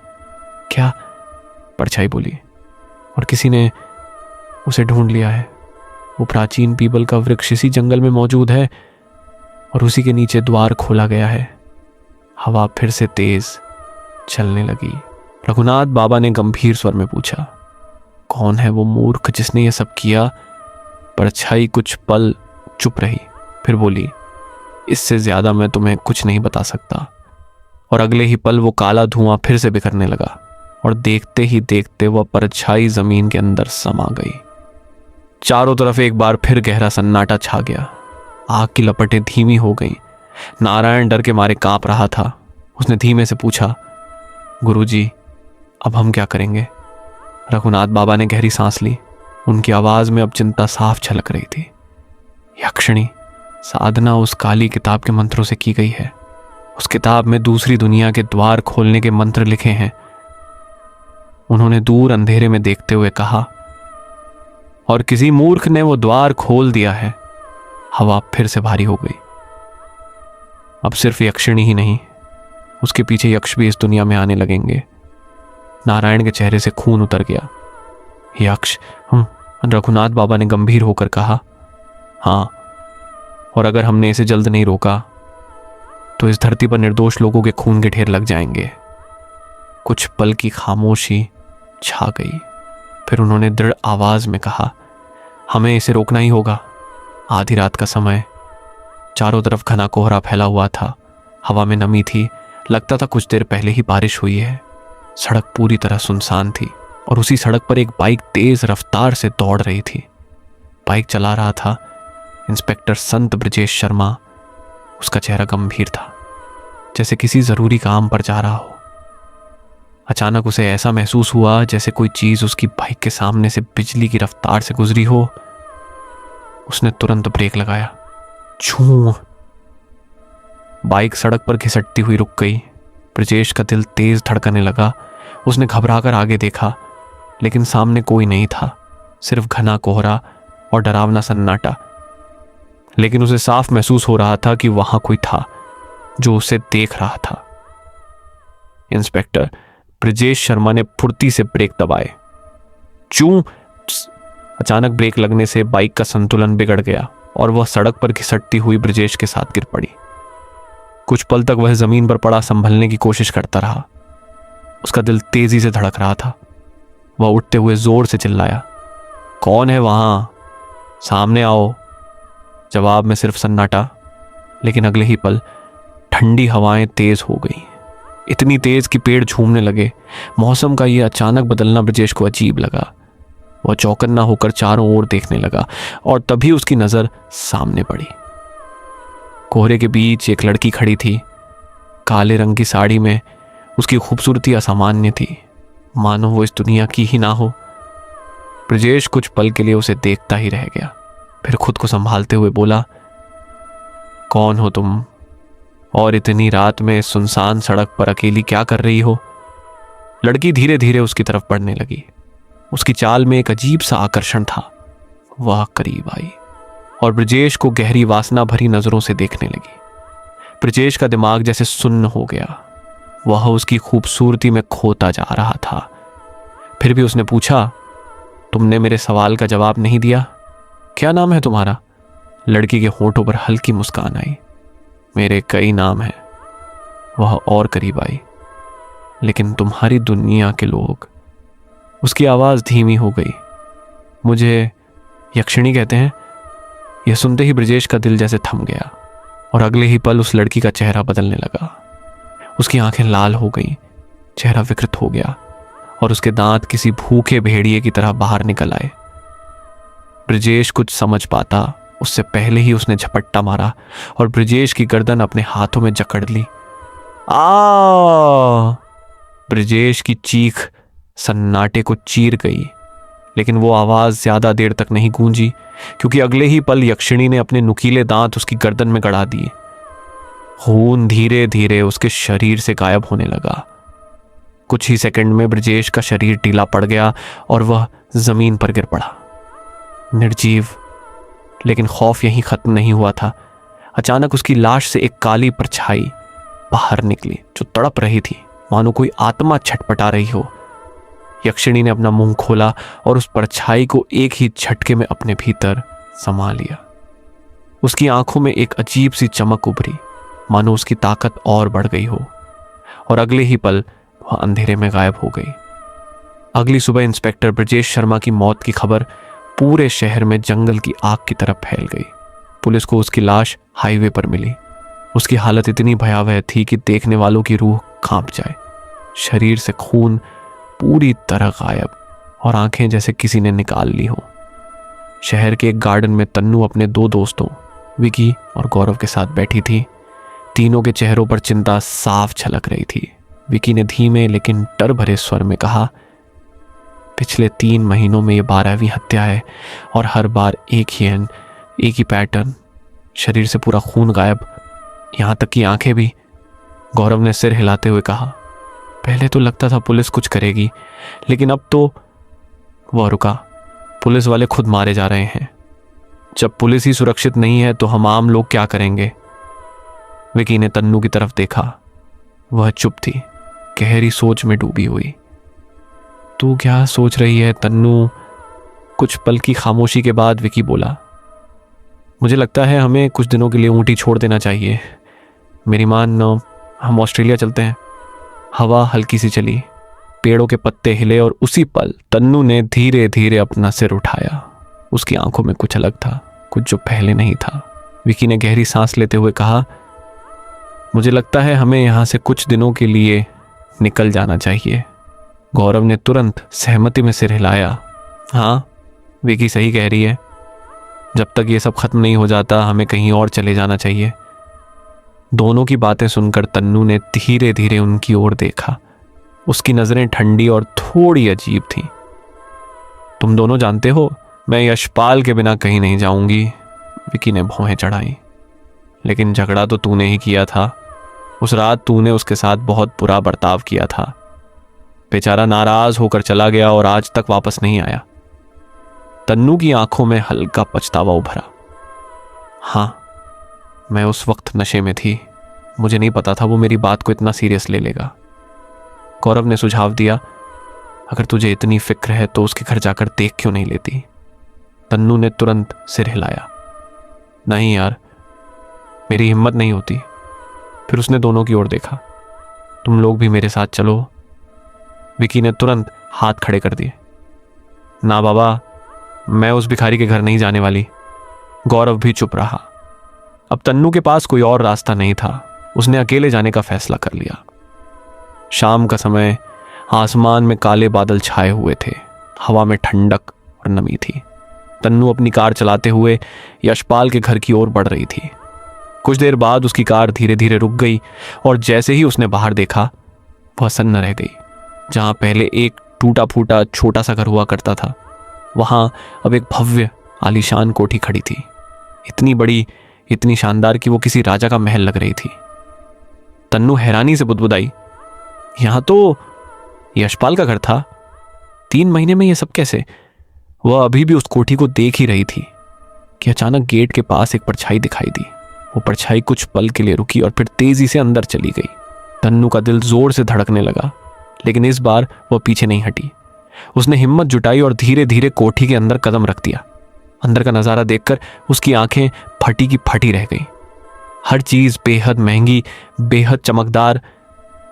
क्या? परछाई बोली, और किसी ने उसे ढूंढ लिया है। वो प्राचीन पीपल का वृक्ष इसी जंगल में मौजूद है और उसी के नीचे द्वार खोला गया है। हवा फिर से तेज चलने लगी। रघुनाथ बाबा ने गंभीर स्वर में पूछा, कौन है वो मूर्ख जिसने ये सब किया? परछाई कुछ पल चुप रही, फिर बोली, इससे ज्यादा मैं तुम्हें कुछ नहीं बता सकता। और अगले ही पल वो काला धुआं फिर से बिखरने लगा और देखते ही देखते वह परछाई जमीन के अंदर समा गई। चारों तरफ एक बार फिर गहरा सन्नाटा छा गया। आग की लपटें धीमी हो गईं। नारायण डर के मारे कांप रहा था। उसने धीमे से पूछा, गुरुजी, अब हम क्या करेंगे? रघुनाथ बाबा ने गहरी सांस ली। उनकी आवाज में अब चिंता साफ झलक रही थी। यक्षिणी साधना उस काली किताब के मंत्रों से की गई है। उस किताब में दूसरी दुनिया के द्वार खोलने के मंत्र लिखे हैं। उन्होंने दूर अंधेरे में देखते हुए कहा, और किसी मूर्ख ने वो द्वार खोल दिया है। हवा फिर से भारी हो गई। अब सिर्फ यक्षिणी ही नहीं, उसके पीछे यक्ष भी इस दुनिया में आने लगेंगे। नारायण के चेहरे से खून उतर गया। यक्ष? रघुनाथ बाबा ने गंभीर होकर कहा, हाँ, और अगर हमने इसे जल्द नहीं रोका तो इस धरती पर निर्दोष लोगों के खून के ढेर लग जाएंगे। कुछ पल की खामोशी छा गई। फिर उन्होंने दृढ़ आवाज में कहा, हमें इसे रोकना ही होगा। आधी रात का समय, चारों तरफ घना कोहरा फैला हुआ था। हवा में नमी थी। लगता था कुछ देर पहले ही बारिश हुई है। सड़क पूरी तरह सुनसान थी और उसी सड़क पर एक बाइक तेज रफ्तार से दौड़ रही थी। बाइक चला रहा था इंस्पेक्टर संत ब्रजेश शर्मा। उसका चेहरा गंभीर था, जैसे किसी जरूरी काम पर जा रहा हो। अचानक उसे ऐसा महसूस हुआ जैसे कोई चीज उसकी बाइक के सामने से बिजली की रफ्तार से गुजरी हो। उसने तुरंत ब्रेक लगाया। छू! बाइक सड़क पर घिसटती हुई रुक गई। ब्रजेश का दिल तेज धड़कने लगा। उसने घबराकर आगे देखा, लेकिन सामने कोई नहीं था, सिर्फ घना कोहरा और डरावना सन्नाटा। लेकिन उसे साफ महसूस हो रहा था कि वहां कोई था जो उसे देख रहा था। इंस्पेक्टर ब्रजेश शर्मा ने फुर्ती से ब्रेक दबाए। चूं! अचानक ब्रेक लगने से बाइक का संतुलन बिगड़ गया और वह सड़क पर घिसटती हुई ब्रजेश के साथ गिर पड़ी। कुछ पल तक वह जमीन पर पड़ा संभलने की कोशिश करता रहा। उसका दिल तेजी से धड़क रहा था। वह उठते हुए जोर से चिल्लाया, कौन है वहां? सामने आओ। जवाब में सिर्फ सन्नाटा। लेकिन अगले ही पल ठंडी हवाएं तेज हो गई, इतनी तेज कि पेड़ झूमने लगे। मौसम का यह अचानक बदलना ब्रजेश को अजीब लगा। वह चौकन्ना होकर चारों ओर देखने लगा और तभी उसकी नजर सामने पड़ी। कोहरे के बीच एक लड़की खड़ी थी। काले रंग की साड़ी में उसकी खूबसूरती असामान्य थी, मानो वो इस दुनिया की ही ना हो। ब्रजेश कुछ पल के लिए उसे देखता ही रह गया, फिर खुद को संभालते हुए बोला, कौन हो तुम? और इतनी रात में सुनसान सड़क पर अकेली क्या कर रही हो? लड़की धीरे धीरे उसकी तरफ बढ़ने लगी। उसकी चाल में एक अजीब सा आकर्षण था। वह करीब आई और ब्रजेश को गहरी वासना भरी नजरों से देखने लगी। ब्रजेश का दिमाग जैसे सुन्न हो गया। वह उसकी खूबसूरती में खोता जा रहा था। फिर भी उसने पूछा, तुमने मेरे सवाल का जवाब नहीं दिया। क्या नाम है तुम्हारा? लड़की के होठों पर हल्की मुस्कान आई। मेरे कई नाम हैं। वह और करीब आई। लेकिन तुम्हारी दुनिया के लोग। उसकी आवाज धीमी हो गई। मुझे यक्षिणी कहते हैं। यह सुनते ही ब्रजेश का दिल जैसे थम गया और अगले ही पल उस लड़की का चेहरा बदलने लगा। उसकी आंखें लाल हो गईं, चेहरा विकृत हो गया और उसके दांत किसी भूखे भेड़िए की तरह बाहर निकल आए। ब्रजेश कुछ समझ पाता उससे पहले ही उसने झपट्टा मारा और ब्रजेश की गर्दन अपने हाथों में जकड़ ली। आ! ब्रजेश की चीख सन्नाटे को चीर गई, लेकिन वो आवाज ज्यादा देर तक नहीं गूंजी, क्योंकि अगले ही पल यक्षिणी ने अपने नुकीले दांत उसकी गर्दन में गड़ा दिए। खून धीरे धीरे उसके शरीर से गायब होने लगा। कुछ ही सेकंड में ब्रजेश का शरीर ढीला पड़ गया और वह जमीन पर गिर पड़ा, निर्जीव। लेकिन खौफ यहीं खत्म नहीं हुआ था। अचानक उसकी लाश से एक काली परछाई बाहर निकली जो तड़प रही थी, मानो कोई आत्मा छटपटा रही हो। यक्षिणी ने अपना मुंह खोला और उस परछाई को एक ही झटके में अपने भीतर समा लिया। उसकी आंखों में एक अजीब सी चमक उभरी, मानो उसकी ताकत और बढ़ गई हो, और अगले ही पल वह अंधेरे में गायब हो गई। अगली सुबह इंस्पेक्टर ब्रजेश शर्मा की मौत की खबर पूरे शहर में जंगल की आग की तरह फैल गई। पुलिस को उसकी लाश हाईवे पर मिली। उसकी हालत इतनी भयावह थी कि देखने वालों की रूह कांप जाए। शरीर से खून पूरी तरह गायब और आंखें जैसे किसी ने निकाल ली हो। शहर के एक गार्डन में तन्नू अपने दो दोस्तों विकी और गौरव के साथ बैठी थी। तीनों के चेहरों पर चिंता साफ झलक रही थी। विकी ने धीमे लेकिन डर भरे स्वर में कहा, पिछले 3 महीनों में ये 12वीं हत्या है और हर बार एक ही पैटर्न। शरीर से पूरा खून गायब, यहां तक कि आंखें भी। गौरव ने सिर हिलाते हुए कहा, पहले तो लगता था पुलिस कुछ करेगी, लेकिन अब तो। वह रुका। पुलिस वाले खुद मारे जा रहे हैं। जब पुलिस ही सुरक्षित नहीं है तो हम आम लोग क्या करेंगे? विकी ने तन्नू की तरफ देखा। वह चुप थी, गहरी सोच में डूबी हुई। तू क्या सोच रही है तन्नू? कुछ पल की खामोशी के बाद विकी बोला, मुझे लगता है हमें कुछ दिनों के लिए ऊँटी छोड़ देना चाहिए। मेरी मान, हम ऑस्ट्रेलिया चलते हैं। हवा हल्की सी चली, पेड़ों के पत्ते हिले और उसी पल तन्नू ने धीरे धीरे अपना सिर उठाया। उसकी आंखों में कुछ अलग था, कुछ जो पहले नहीं था। विकी ने गहरी सांस लेते हुए कहा, मुझे लगता है हमें यहाँ से कुछ दिनों के लिए निकल जाना चाहिए। गौरव ने तुरंत सहमति में सिर हिलाया। हाँ, विकी सही कह रही है। जब तक ये सब खत्म नहीं हो जाता हमें कहीं और चले जाना चाहिए। दोनों की बातें सुनकर तन्नू ने धीरे धीरे उनकी ओर देखा। उसकी नजरें ठंडी और थोड़ी अजीब थीं। तुम दोनों जानते हो, मैं यशपाल के बिना कहीं नहीं जाऊंगी। विकी ने भौहें चढ़ाई। लेकिन झगड़ा तो तूने ही किया था। उस रात तूने उसके साथ बहुत बुरा बर्ताव किया था। बेचारा नाराज होकर चला गया और आज तक वापस नहीं आया। तन्नू की आंखों में हल्का पछतावा उभरा। हाँ, मैं उस वक्त नशे में थी, मुझे नहीं पता था वो मेरी बात को इतना सीरियस ले लेगा। गौरव ने सुझाव दिया, अगर तुझे इतनी फिक्र है तो उसके घर जाकर देख क्यों नहीं लेती। तन्नू ने तुरंत सिर हिलाया। नहीं यार, मेरी हिम्मत नहीं होती। फिर उसने दोनों की ओर देखा। तुम लोग भी मेरे साथ चलो। विकी ने तुरंत हाथ खड़े कर दिए। ना बाबा, मैं उस भिखारी के घर नहीं जाने वाली। गौरव भी चुप रहा। अब तन्नू के पास कोई और रास्ता नहीं था। उसने अकेले जाने का फैसला कर लिया। शाम का समय, आसमान में काले बादल छाए हुए थे, हवा में ठंडक और नमी थी। तन्नू अपनी कार चलाते हुए यशपाल के घर की ओर बढ़ रही थी। कुछ देर बाद उसकी कार धीरे धीरे रुक गई और जैसे ही उसने बाहर देखा, वह सन्न रह गई। जहां पहले एक टूटा फूटा छोटा सा घर हुआ करता था, वहां अब एक भव्य आलीशान कोठी खड़ी थी। इतनी बड़ी, इतनी शानदार कि वो किसी राजा का महल लग रही थी। तन्नू हैरानी से बुदबुदाई, यहां तो यशपाल का घर था। 3 महीने में ये सब कैसे? वह अभी भी उस कोठी को देख ही रही थी कि अचानक गेट के पास एक परछाई दिखाई दी। वो परछाई कुछ पल के लिए रुकी और फिर तेजी से अंदर चली गई। तन्नू का दिल जोर से धड़कने लगा, लेकिन इस बार वह पीछे नहीं हटी। उसने हिम्मत जुटाई और धीरे धीरे कोठी के अंदर कदम रख दिया। अंदर का नजारा देखकर उसकी आंखें फटी की फटी रह गई। हर चीज बेहद महंगी, बेहद चमकदार,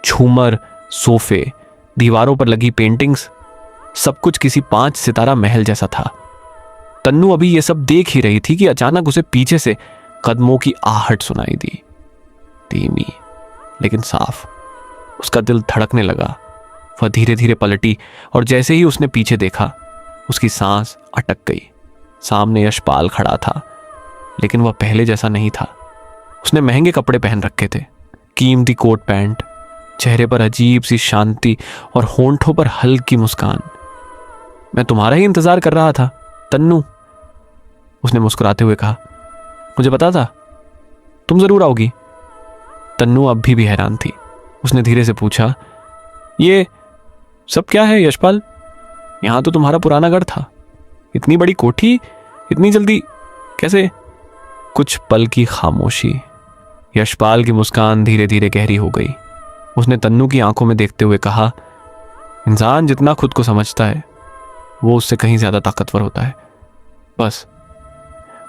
झूमर, सोफे, दीवारों पर लगी पेंटिंग्स, सब कुछ किसी 5 सितारा महल जैसा था। तन्नू अभी ये सब देख ही रही थी कि अचानक उसे पीछे से कदमों की आहट सुनाई दी। धीमी लेकिन साफ। उसका दिल धड़कने लगा। वह धीरे धीरे पलटी और जैसे ही उसने पीछे देखा, उसकी सांस अटक गई। सामने यशपाल खड़ा था, लेकिन वह पहले जैसा नहीं था। उसने महंगे कपड़े पहन रखे थे, कीमती कोट पैंट, चेहरे पर अजीब सी शांति और होंठों पर हल्की मुस्कान। मैं तुम्हारा ही इंतजार कर रहा था तन्नू, उसने मुस्कुराते हुए कहा। मुझे पता था तुम जरूर आओगी। तन्नू अब भी हैरान थी। उसने धीरे से पूछा, ये सब क्या है यशपाल? यहां तो तुम्हारा पुराना घर था। इतनी बड़ी कोठी इतनी जल्दी कैसे? कुछ पल की खामोशी। यशपाल की मुस्कान धीरे धीरे गहरी हो गई। उसने तन्नू की आंखों में देखते हुए कहा, इंसान जितना खुद को समझता है, वो उससे कहीं ज्यादा ताकतवर होता है। बस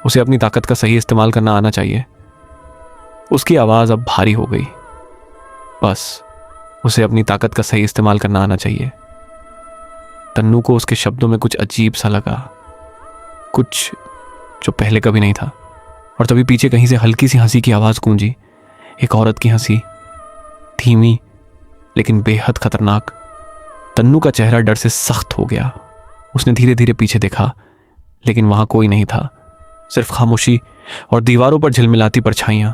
उसे अपनी ताकत का सही इस्तेमाल करना आना चाहिए। उसकी आवाज अब भारी हो गई। बस उसे अपनी ताकत का सही इस्तेमाल करना आना चाहिए। तन्नू को उसके शब्दों में कुछ अजीब सा लगा, कुछ जो पहले कभी नहीं था। और तभी पीछे कहीं से हल्की सी हंसी की आवाज गूंजी। एक औरत की हंसी, धीमी लेकिन बेहद खतरनाक। तन्नू का चेहरा डर से सख्त हो गया। उसने धीरे धीरे पीछे देखा, लेकिन वहां कोई नहीं था, सिर्फ खामोशी और दीवारों पर झिलमिलाती परछाइयां।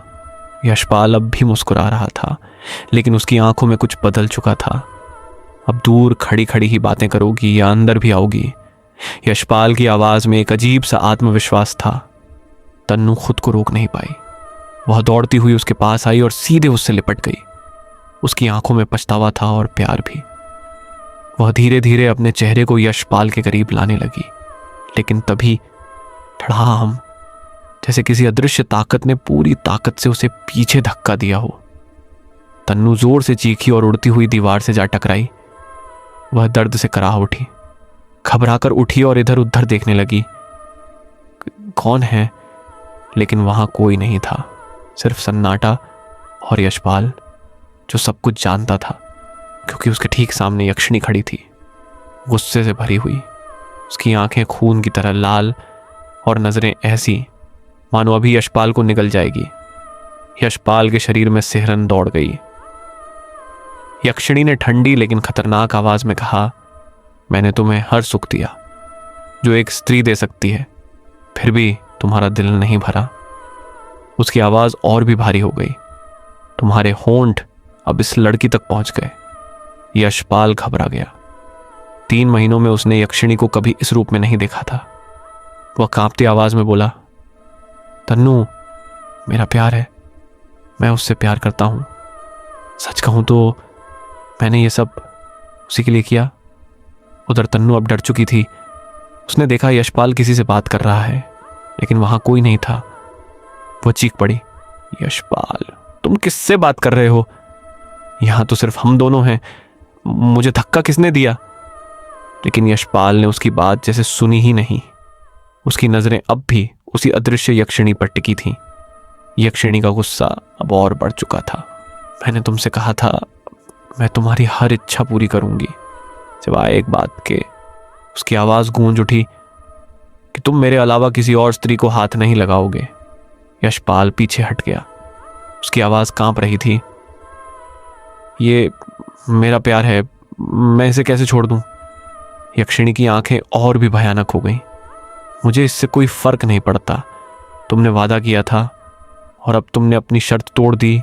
यशपाल अब भी मुस्कुरा रहा था, लेकिन उसकी आंखों में कुछ बदल चुका था। अब दूर खड़ी खड़ी ही बातें करोगी या अंदर भी आओगी? यशपाल की आवाज में एक अजीब सा आत्मविश्वास था। तन्नू खुद को रोक नहीं पाई। वह दौड़ती हुई उसके पास आई और सीधे उससे लिपट गई। उसकी आंखों में पछतावा था और प्यार भी। वह धीरे धीरे अपने चेहरे को यशपाल के करीब लाने लगी, लेकिन तभी धड़ाम, जैसे किसी अदृश्य ताकत ने पूरी ताकत से उसे पीछे धक्का दिया हो। तन्नू जोर से चीखी और उड़ती हुई दीवार से जा टकराई। वह दर्द से कराह उठी, घबराकर उठी और इधर उधर देखने लगी। कौन है? लेकिन वहां कोई नहीं था, सिर्फ सन्नाटा और यशपाल, जो सब कुछ जानता था, क्योंकि उसके ठीक सामने यक्षिणी खड़ी थी, गुस्से से भरी हुई। उसकी आंखें खून की तरह लाल और नजरें ऐसी मानो अभी यशपाल को निगल जाएगी। यशपाल के शरीर में सिहरन दौड़ गई। यक्षिणी ने ठंडी लेकिन खतरनाक आवाज में कहा, मैंने तुम्हें हर सुख दिया जो एक स्त्री दे सकती है, फिर भी तुम्हारा दिल नहीं भरा। उसकी आवाज और भी भारी हो गई। तुम्हारे होंठ अब इस लड़की तक पहुंच गए। यशपाल घबरा गया। 3 महीनों में उसने यक्षिणी को कभी इस रूप में नहीं देखा था। वह कांपती आवाज में बोला, तन्नू, मेरा प्यार है, मैं उससे प्यार करता हूं। सच कहूं तो मैंने ये सब उसी के लिए किया। उधर तन्नू अब डर चुकी थी। उसने देखा यशपाल किसी से बात कर रहा है, लेकिन वहां कोई नहीं था। वो चीख पड़ी, यशपाल तुम किससे बात कर रहे हो? यहां तो सिर्फ हम दोनों हैं। मुझे धक्का किसने दिया? लेकिन यशपाल ने उसकी बात जैसे सुनी ही नहीं। उसकी नजरें अब भी उसी अदृश्य यक्षिणी पर टिकी थीं। यक्षिणी का गुस्सा अब और बढ़ चुका था। मैंने तुमसे कहा था मैं तुम्हारी हर इच्छा पूरी करूंगी, सिवाय एक बात के। उसकी आवाज गूंज उठी कि तुम मेरे अलावा किसी और स्त्री को हाथ नहीं लगाओगे। यशपाल पीछे हट गया। उसकी आवाज कांप रही थी। ये मेरा प्यार है, मैं इसे कैसे छोड़ दूं? यक्षिणी की आंखें और भी भयानक हो गईं। मुझे इससे कोई फर्क नहीं पड़ता। तुमने वादा किया था और अब तुमने अपनी शर्त तोड़ दी।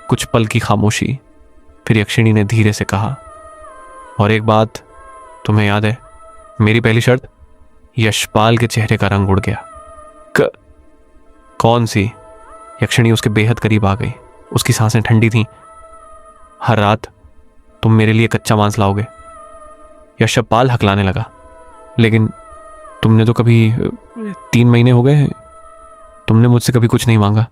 कुछ पल की खामोशी, फिर यक्षिणी ने धीरे से कहा, और एक बात तुम्हें याद है, मेरी पहली शर्त? यशपाल के चेहरे का रंग उड़ गया। कौन सी? यक्षिणी उसके बेहद करीब आ गई। उसकी सांसें ठंडी थीं। हर रात तुम मेरे लिए कच्चा मांस लाओगे। यशपाल हकलाने लगा। लेकिन तुमने तो कभी 3 महीने हो गए, तुमने मुझसे कभी कुछ नहीं मांगा।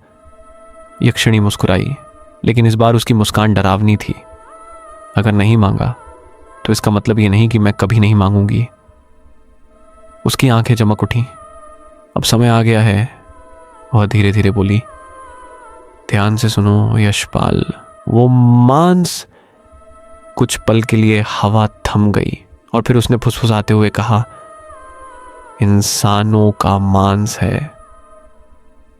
यक्षिणी मुस्कुराई, लेकिन इस बार उसकी मुस्कान डरावनी थी। अगर नहीं मांगा तो इसका मतलब ये नहीं कि मैं कभी नहीं मांगूंगी। उसकी आंखें चमक उठी। अब समय आ गया है। वह धीरे धीरे बोली, ध्यान से सुनो यशपाल, वो मांस। कुछ पल के लिए हवा थम गई और फिर उसने फुसफुसाते हुए कहा, इंसानों का मांस है।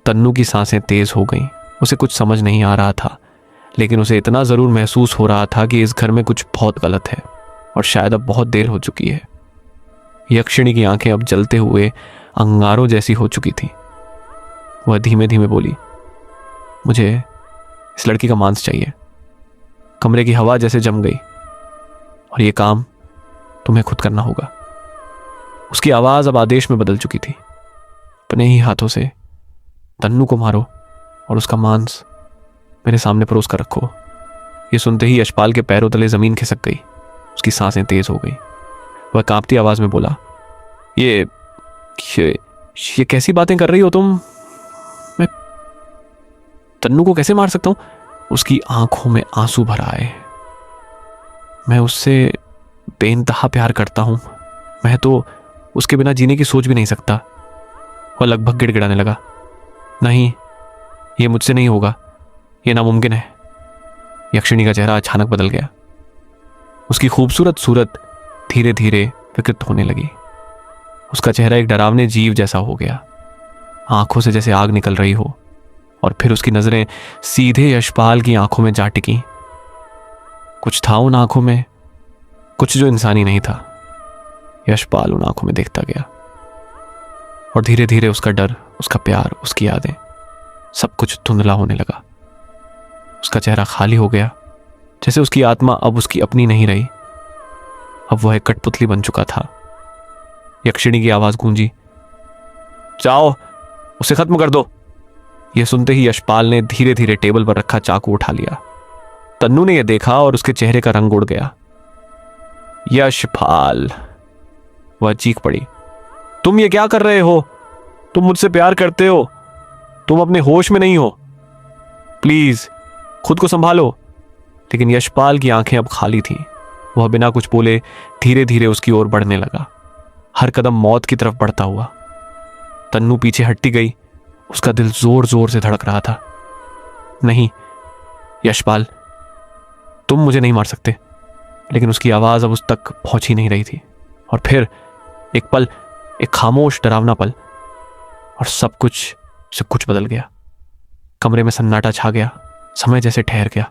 तन्नू की सांसें तेज हो गईं। उसे कुछ समझ नहीं आ रहा था, लेकिन उसे इतना जरूर महसूस हो रहा था कि इस घर में कुछ बहुत गलत है और शायद अब बहुत देर हो चुकी है। यक्षिणी की आंखें अब जलते हुए अंगारों जैसी हो चुकी थी। वह धीमे धीमे बोली, मुझे इस लड़की का मांस चाहिए। कमरे की हवा जैसे जम गई, और यह काम तुम्हें खुद करना होगा। उसकी आवाज अब आदेश में बदल चुकी थी। अपने ही हाथों से तन्नू को मारो और उसका मांस मेरे सामने परोस कर रखो। ये सुनते ही यशपाल के पैरों तले जमीन खिसक गई। उसकी सांसें तेज हो गई। वह कांपती आवाज में बोला, ये कैसी बातें कर रही हो तुम? मैं तन्नू को कैसे मार सकता हूं? उसकी आंखों में आंसू भर आए। मैं उससे बेइंतहा प्यार करता हूं। मैं तो उसके बिना जीने की सोच भी नहीं सकता। वह लगभग गिड़गिड़ाने लगा, नहीं, ये मुझसे नहीं होगा, ये नामुमकिन है। यक्षिणी का चेहरा अचानक बदल गया। उसकी खूबसूरत सूरत धीरे धीरे विकृत होने लगी। उसका चेहरा एक डरावने जीव जैसा हो गया। आंखों से जैसे आग निकल रही हो, और फिर उसकी नजरें सीधे यशपाल की आंखों में जा टिकी। कुछ था उन आंखों में, कुछ जो इंसानी नहीं था। यशपाल उन आंखों में देखता गया, और धीरे धीरे उसका डर, उसका प्यार, उसकी यादें, सब कुछ धुंधला होने लगा। उसका चेहरा खाली हो गया, जैसे उसकी आत्मा अब उसकी अपनी नहीं रही। अब वह एक कठपुतली बन चुका था। यक्षिणी की आवाज गूंजी, जाओ उसे खत्म कर दो। यह सुनते ही यशपाल ने धीरे धीरे टेबल पर रखा चाकू उठा लिया। तन्नू ने यह देखा और उसके चेहरे का रंग उड़ गया। यशपाल, वह चीख पड़ी, तुम ये क्या कर रहे हो? तुम मुझसे प्यार करते हो, तुम अपने होश में नहीं हो। प्लीज खुद को संभालो। लेकिन यशपाल की आंखें अब खाली थीं। वह बिना कुछ बोले धीरे धीरे उसकी ओर बढ़ने लगा, हर कदम मौत की तरफ बढ़ता हुआ। तन्नू पीछे हटती गई। उसका दिल जोर जोर से धड़क रहा था। नहीं यशपाल, तुम मुझे नहीं मार सकते। लेकिन उसकी आवाज अब उस तक पहुंच ही नहीं रही थी। और फिर एक पल, एक खामोश डरावना पल, और सब कुछ बदल गया। कमरे में सन्नाटा छा गया। समय जैसे ठहर गया।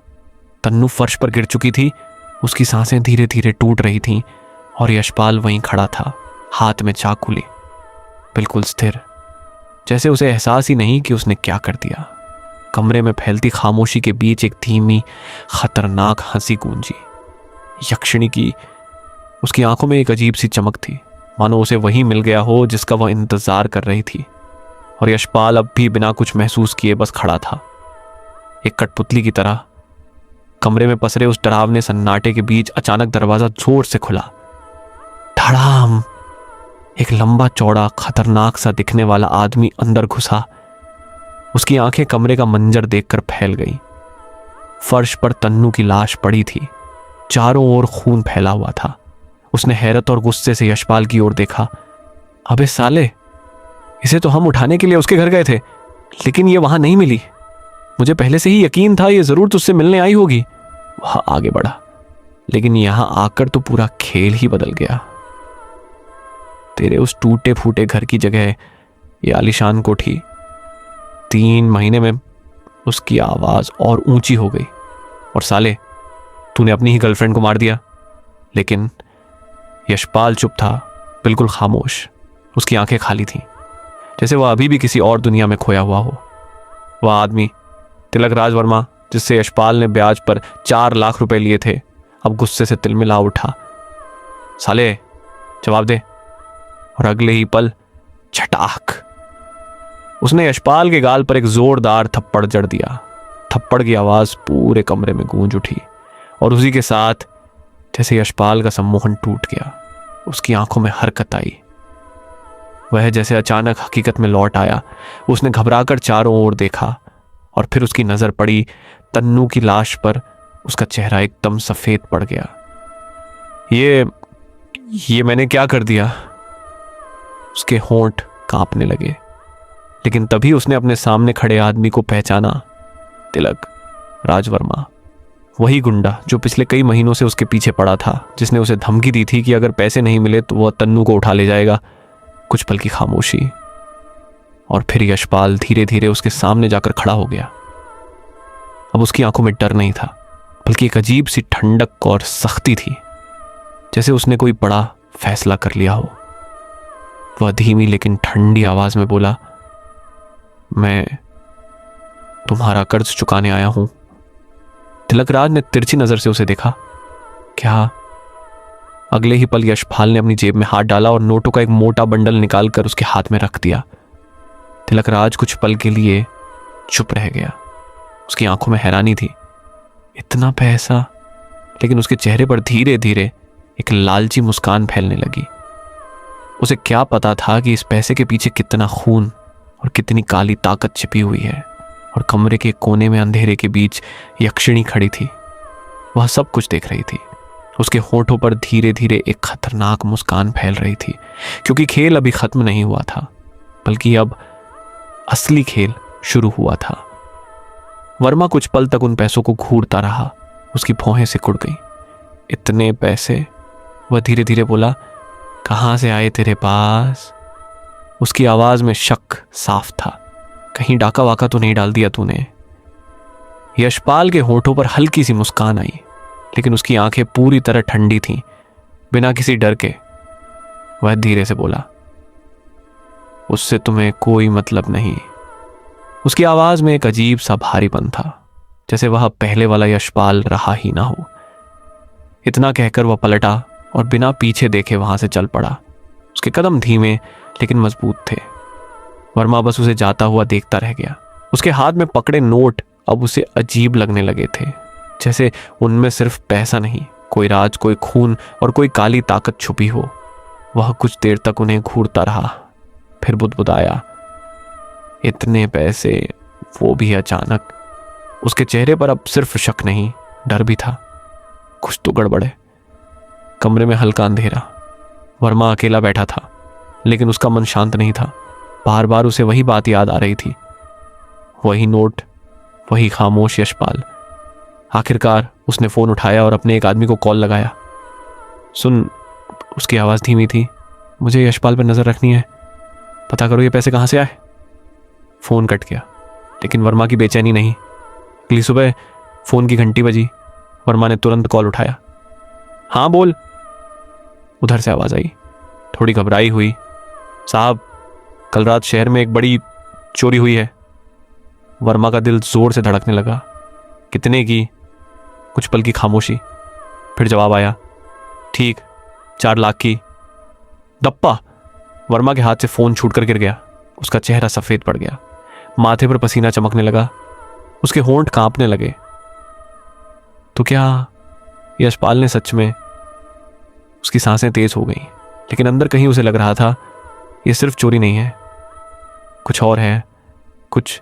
तन्नू फर्श पर गिर चुकी थी। उसकी सांसें धीरे धीरे टूट रही थीं, और यशपाल वहीं खड़ा था, हाथ में चाकू लिए, बिल्कुल स्थिर, जैसे उसे एहसास ही नहीं कि उसने क्या कर दिया। कमरे में फैलती खामोशी के बीच एक धीमी, खतरनाक हंसी गूंजी। यक्षिणी की उसकी आंखों में एक अजीब सी चमक थी, मानो उसे वही मिल गया हो जिसका वह इंतजार कर रही थी। और यशपाल अब भी बिना कुछ महसूस किए बस खड़ा था, एक कठपुतली की तरह, कमरे में पसरे उस डरावने सन्नाटे के बीच अचानक दरवाजा जोर से खुला। धड़ाम! एक लंबा चौड़ा खतरनाक सा दिखने वाला आदमी अंदर घुसा। उसकी आंखें कमरे का मंजर देखकर फैल गई। फर्श पर तन्नू की लाश पड़ी थी, चारों ओर खून फैला हुआ था। उसने हैरत और गुस्से से यशपाल की ओर देखा। अबे साले, इसे तो हम उठाने के लिए उसके घर गए थे, लेकिन ये वहां नहीं मिली। मुझे पहले से ही यकीन था ये जरूर तुझसे मिलने आई होगी। वह आगे बढ़ा, लेकिन यहां आकर तो पूरा खेल ही बदल गया। तेरे उस टूटे फूटे घर की जगह ये आलीशान कोठी। 3 महीने में उसकी आवाज और ऊंची हो गई। और साले, तूने अपनी ही गर्लफ्रेंड को मार दिया। लेकिन यशपाल चुप था, बिल्कुल खामोश। उसकी आंखें खाली थीं, जैसे वह अभी भी किसी और दुनिया में खोया हुआ हो। वह आदमी तिलक राज वर्मा, जिससे यशपाल ने ब्याज पर 4 लाख रुपए लिए थे, अब गुस्से से तिलमिला उठा। साले, जवाब दे। और अगले ही पल झटाक, उसने यशपाल के गाल पर एक जोरदार थप्पड़ जड़ दिया। थप्पड़ की आवाज पूरे कमरे में गूंज उठी और उसी के साथ जैसे यशपाल का सम्मोहन टूट गया, उसकी आंखों में हरकत आई। वह जैसे अचानक हकीकत में लौट आया। उसने घबराकर चारों ओर देखा और फिर उसकी नजर पड़ी तन्नू की लाश पर। उसका चेहरा एकदम सफेद पड़ गया। ये मैंने क्या कर दिया? उसके होंठ कांपने लगे, लेकिन तभी उसने अपने सामने खड़े आदमी को पहचाना। तिलक राजवर्मा, वही गुंडा जो पिछले कई महीनों से उसके पीछे पड़ा था, जिसने उसे धमकी दी थी कि अगर पैसे नहीं मिले तो वह तन्नू को उठा ले जाएगा। कुछ पल की खामोशी, और फिर यशपाल धीरे धीरे उसके सामने जाकर खड़ा हो गया। अब उसकी आंखों में डर नहीं था, बल्कि एक अजीब सी ठंडक और सख्ती थी, जैसे उसने कोई बड़ा फैसला कर लिया हो। वह धीमी लेकिन ठंडी आवाज में बोला, मैं तुम्हारा कर्ज चुकाने आया हूं। तिलकराज ने तिरछी नजर से उसे देखा। क्या? अगले ही पल यशपाल ने अपनी जेब में हाथ डाला और नोटों का एक मोटा बंडल निकालकर उसके हाथ में रख दिया। तिलकराज कुछ पल के लिए चुप रह गया। उसकी आंखों में हैरानी थी। इतना पैसा? लेकिन उसके चेहरे पर धीरे धीरे एक लालची मुस्कान फैलने लगी। उसे क्या पता था कि इस पैसे के पीछे कितना खून और कितनी काली ताकत छिपी हुई है। और कमरे के कोने में अंधेरे के बीच यक्षिणी खड़ी थी। वह सब कुछ देख रही थी। उसके होठों पर धीरे धीरे एक खतरनाक मुस्कान फैल रही थी, क्योंकि खेल अभी खत्म नहीं हुआ था, बल्कि अब असली खेल शुरू हुआ था। वर्मा कुछ पल तक उन पैसों को घूरता रहा। उसकी भौहें सिकुड़ गई। इतने पैसे? वह धीरे धीरे बोला, कहां से आए तेरे पास? उसकी आवाज में शक साफ था। कहीं डाका वाका तो नहीं डाल दिया तूने? यशपाल के होठों पर हल्की सी मुस्कान आई, लेकिन उसकी आंखें पूरी तरह ठंडी थीं, बिना किसी डर के। वह धीरे से बोला, उससे तुम्हें कोई मतलब नहीं। उसकी आवाज में एक अजीब सा भारीपन था, जैसे वह पहले वाला यशपाल रहा ही ना हो। इतना कहकर वह पलटा और बिना पीछे देखे वहां से चल पड़ा। उसके कदम धीमे लेकिन मजबूत थे। वर्मा बस उसे जाता हुआ देखता रह गया। उसके हाथ में पकड़े नोट अब उसे अजीब लगने लगे थे, जैसे उनमें सिर्फ पैसा नहीं, कोई राज, कोई खून और कोई काली ताकत छुपी हो। वह कुछ देर तक उन्हें घूरता रहा, फिर बुदबुदाया, इतने पैसे, वो भी अचानक। उसके चेहरे पर अब सिर्फ शक नहीं, डर भी था। कुछ तो गड़बड़ है। कमरे में हल्का अंधेरा। वर्मा अकेला बैठा था, लेकिन उसका मन शांत नहीं था। बार बार उसे वही बात याद आ रही थी, वही नोट, वही खामोश यशपाल। आखिरकार उसने फोन उठाया और अपने एक आदमी को कॉल लगाया। सुन, उसकी आवाज धीमी थी, मुझे यशपाल पर नजर रखनी है, पता करो ये पैसे कहां से आए। फोन कट गया, लेकिन वर्मा की बेचैनी नहीं। अगली सुबह फोन की घंटी बजी। वर्मा ने तुरंत कॉल उठाया। हाँ बोल, उधर से आवाज आई, थोड़ी घबराई हुई। साहब, कल रात शहर में एक बड़ी चोरी हुई है। वर्मा का दिल जोर से धड़कने लगा। कितने की? कुछ पल की खामोशी, फिर जवाब आया, ठीक 4 लाख की। दप्पा! वर्मा के हाथ से फोन छूटकर गिर गया। उसका चेहरा सफेद पड़ गया, माथे पर पसीना चमकने लगा, उसके होंठ कांपने लगे। तो क्या यशपाल ने सच में? उसकी सांसें तेज हो गई, लेकिन अंदर कहीं उसे लग रहा था यह सिर्फ चोरी नहीं है, कुछ और है, कुछ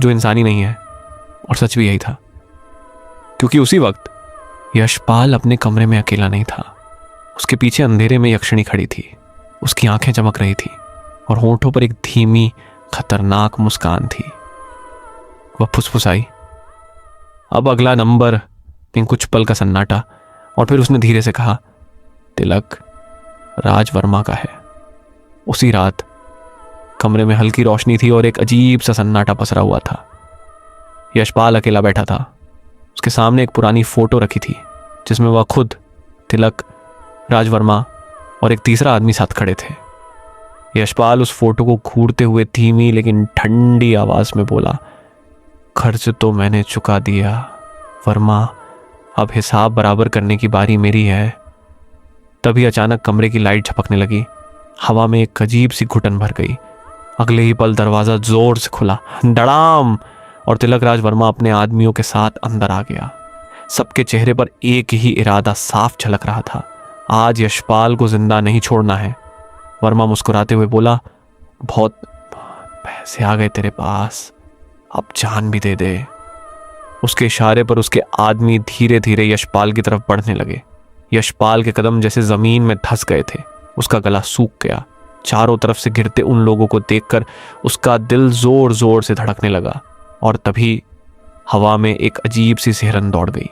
जो इंसानी नहीं है। और सच भी यही था, क्योंकि उसी वक्त यशपाल अपने कमरे में अकेला नहीं था। उसके पीछे अंधेरे में यक्षिणी खड़ी थी। उसकी आंखें चमक रही थी और होंठों पर एक धीमी खतरनाक मुस्कान थी। वह फुसफुसाई, अब अगला नंबर। लेकिन कुछ पल का सन्नाटा, और फिर उसने धीरे से कहा, तिलक राज वर्मा का है। उसी रात कमरे में हल्की रोशनी थी और एक अजीब सा सन्नाटा पसरा हुआ था। यशपाल अकेला बैठा था। उसके सामने एक पुरानी फोटो रखी थी जिसमें वह खुद, तिलक, राज वर्मा और एक तीसरा आदमी साथ खड़े थे। यशपाल उस फोटो को घूरते हुए धीमी लेकिन ठंडी आवाज में बोला, खर्च तो मैंने चुका दिया वर्मा, अब हिसाब बराबर करने की बारी मेरी है। तभी अचानक कमरे की लाइट झपकने लगी। हवा में एक अजीब सी घुटन भर गई। अगले ही पल दरवाजा जोर से खुला, डड़ाम, और तिलक राज वर्मा अपने आदमियों के साथ अंदर आ गया। सबके चेहरे पर एक ही इरादा साफ झलक रहा था, आज यशपाल को जिंदा नहीं छोड़ना है। वर्मा मुस्कुराते हुए बोला, बहुत पैसे आ गए तेरे पास, अब जान भी दे दे। उसके इशारे पर उसके आदमी धीरे धीरे यशपाल की तरफ बढ़ने लगे। यशपाल के कदम जैसे जमीन में धंस गए थे। उसका गला सूख गया। चारों तरफ से घिरते उन लोगों को देखकर उसका दिल जोर जोर से धड़कने लगा। और तभी हवा में एक अजीब सी सिहरन दौड़ गई।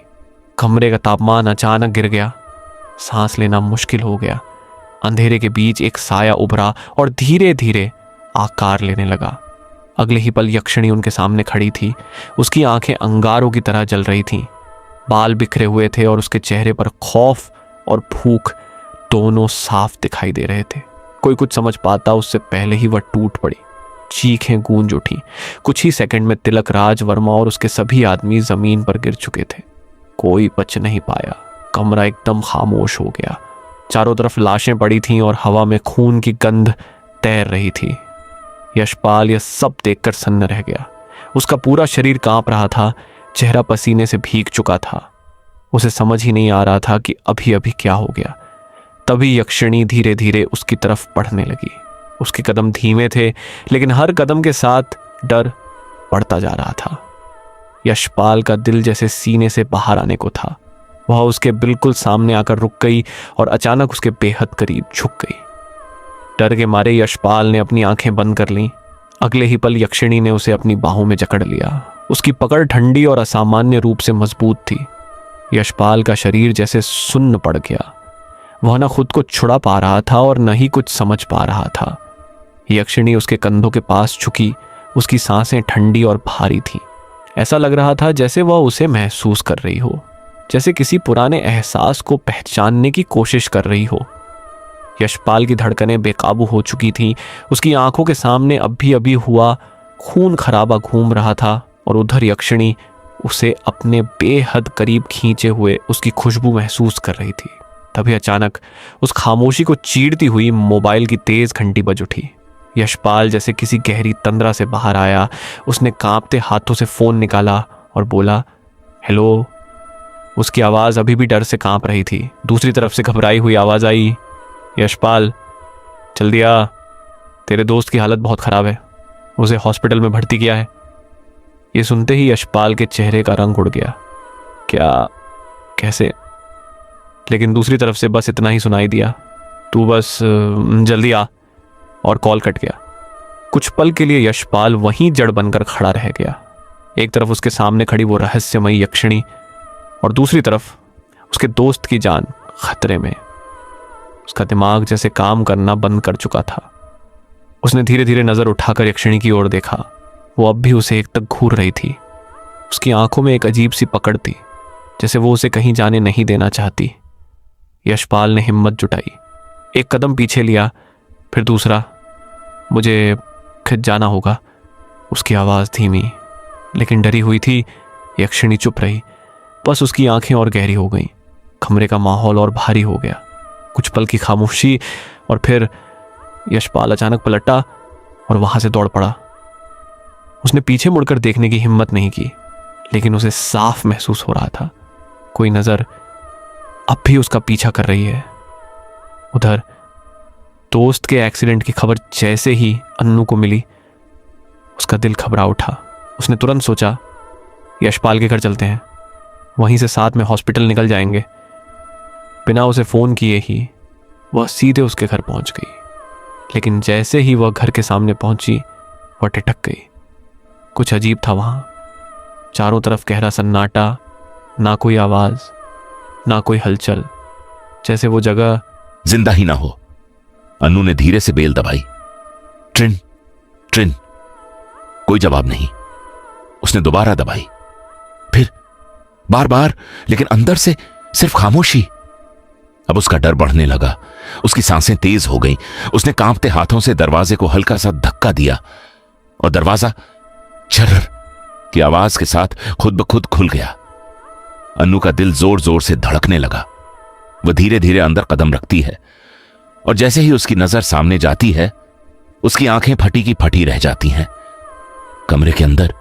कमरे का तापमान अचानक गिर गया। सांस लेना मुश्किल हो गया। अंधेरे के बीच एक साया उभरा और धीरे धीरे आकार लेने लगा। अगले ही पल यक्षिणी उनके सामने खड़ी थी। उसकी आंखें अंगारों की तरह जल रही थीं। बाल बिखरे हुए थे और उसके चेहरे पर खौफ और भूख दोनों साफ दिखाई दे रहे थे। कोई कुछ समझ पाता उससे पहले ही वह टूट पड़ी। चीखें गूंज उठी। कुछ ही सेकंड में तिलक राज वर्मा और उसके सभी आदमी जमीन पर गिर चुके थे। कोई बच नहीं पाया। कमरा एकदम खामोश हो गया। चारों तरफ लाशें पड़ी थीं और हवा में खून की गंध तैर रही थी। यशपाल यह सब देखकर सन्न रह गया। उसका पूरा शरीर कांप रहा था। चेहरा पसीने से भीग चुका था। उसे समझ ही नहीं आ रहा था कि अभी अभी क्या हो गया। तभी यक्षिणी धीरे धीरे उसकी तरफ बढ़ने लगी। उसके कदम धीमे थे, लेकिन हर कदम के साथ डर बढ़ता जा रहा था। यशपाल का दिल जैसे सीने से बाहर आने को था। वह उसके बिल्कुल सामने आकर रुक गई और अचानक उसके बेहद करीब झुक गई। डर के मारे यशपाल ने अपनी आंखें बंद कर लीं। अगले ही पल यक्षिणी ने उसे अपनी बाहों में जकड़ लिया। उसकी पकड़ ठंडी और असामान्य रूप से मजबूत थी। यशपाल का शरीर जैसे सुन्न पड़ गया। वह न खुद को छुड़ा पा रहा था और न ही कुछ समझ पा रहा था। यक्षिणी उसके कंधों के पास झुकी। उसकी सांसें ठंडी और भारी थीं। ऐसा लग रहा था जैसे वह उसे महसूस कर रही हो, जैसे किसी पुराने एहसास को पहचानने की कोशिश कर रही हो। यशपाल की धड़कनें बेकाबू हो चुकी थीं। उसकी आंखों के सामने अभी अभी हुआ खून खराबा घूम रहा था और उधर यक्षिणी उसे अपने बेहद करीब खींचे हुए उसकी खुशबू महसूस कर रही थी। तभी अचानक उस खामोशी को चीरती हुई मोबाइल की तेज घंटी बज उठी। यशपाल जैसे किसी गहरी तंद्रा से बाहर आया। उसने कांपते हाथों से फोन निकाला और बोला, हेलो। उसकी आवाज अभी भी डर से कांप रही थी। दूसरी तरफ से घबराई हुई आवाज आई, यशपाल जल्दी आ, तेरे दोस्त की हालत बहुत खराब है, उसे हॉस्पिटल में भर्ती किया है। ये सुनते ही यशपाल के चेहरे का रंग उड़ गया। क्या, कैसे? लेकिन दूसरी तरफ से बस इतना ही सुनाई दिया, तू बस जल्दी आ, और कॉल कट गया। कुछ पल के लिए यशपाल वहीं जड़ बनकर खड़ा रह गया। एक तरफ उसके सामने खड़ी वो रहस्यमयी यक्षिणी और दूसरी तरफ उसके दोस्त की जान खतरे में। उसका दिमाग जैसे काम करना बंद कर चुका था। उसने धीरे धीरे नजर उठाकर यक्षिणी की ओर देखा। वो अब भी उसे एक तक घूर रही थी। उसकी आंखों में एक अजीब सी पकड़ थी, जैसे वो उसे कहीं जाने नहीं देना चाहती। यशपाल ने हिम्मत जुटाई, एक कदम पीछे लिया, फिर दूसरा। मुझे खिंच जाना होगा। उसकी आवाज़ धीमी लेकिन डरी हुई थी। यक्षिणी चुप रही, बस उसकी आंखें और गहरी हो गईं। कमरे का माहौल और भारी हो गया। कुछ पल की खामोशी और फिर यशपाल अचानक पलटा और वहां से दौड़ पड़ा। उसने पीछे मुड़कर देखने की हिम्मत नहीं की, लेकिन उसे साफ महसूस हो रहा था कोई नजर अब भी उसका पीछा कर रही है। उधर दोस्त के एक्सीडेंट की खबर जैसे ही अन्नू को मिली, उसका दिल घबरा उठा। उसने तुरंत सोचा, यशपाल के घर चलते हैं, वहीं से साथ में हॉस्पिटल निकल जाएंगे। बिना उसे फोन किए ही वह सीधे उसके घर पहुंच गई। लेकिन जैसे ही वह घर के सामने पहुंची, वह ठिठक गई। कुछ अजीब था वहां। चारों तरफ गहरा सन्नाटा, ना कोई आवाज, ना कोई हलचल, जैसे वो जगह जिंदा ही ना हो। अन्नू ने धीरे से बेल दबाई। ट्रिन ट्रिन, कोई जवाब नहीं। उसने दोबारा दबाई, फिर बार बार, लेकिन अंदर से सिर्फ खामोशी। अब उसका डर बढ़ने लगा, उसकी सांसें तेज हो गईं। उसने कांपते हाथों से दरवाजे को हल्का सा धक्का दिया और दरवाजा झर्र की आवाज के साथ खुद ब खुद खुल गया। अन्नू का दिल जोर जोर से धड़कने लगा। वह धीरे धीरे अंदर कदम रखती है और जैसे ही उसकी नजर सामने जाती है, उसकी आंखें फटी की फटी रह जाती हैं। कमरे के अंदर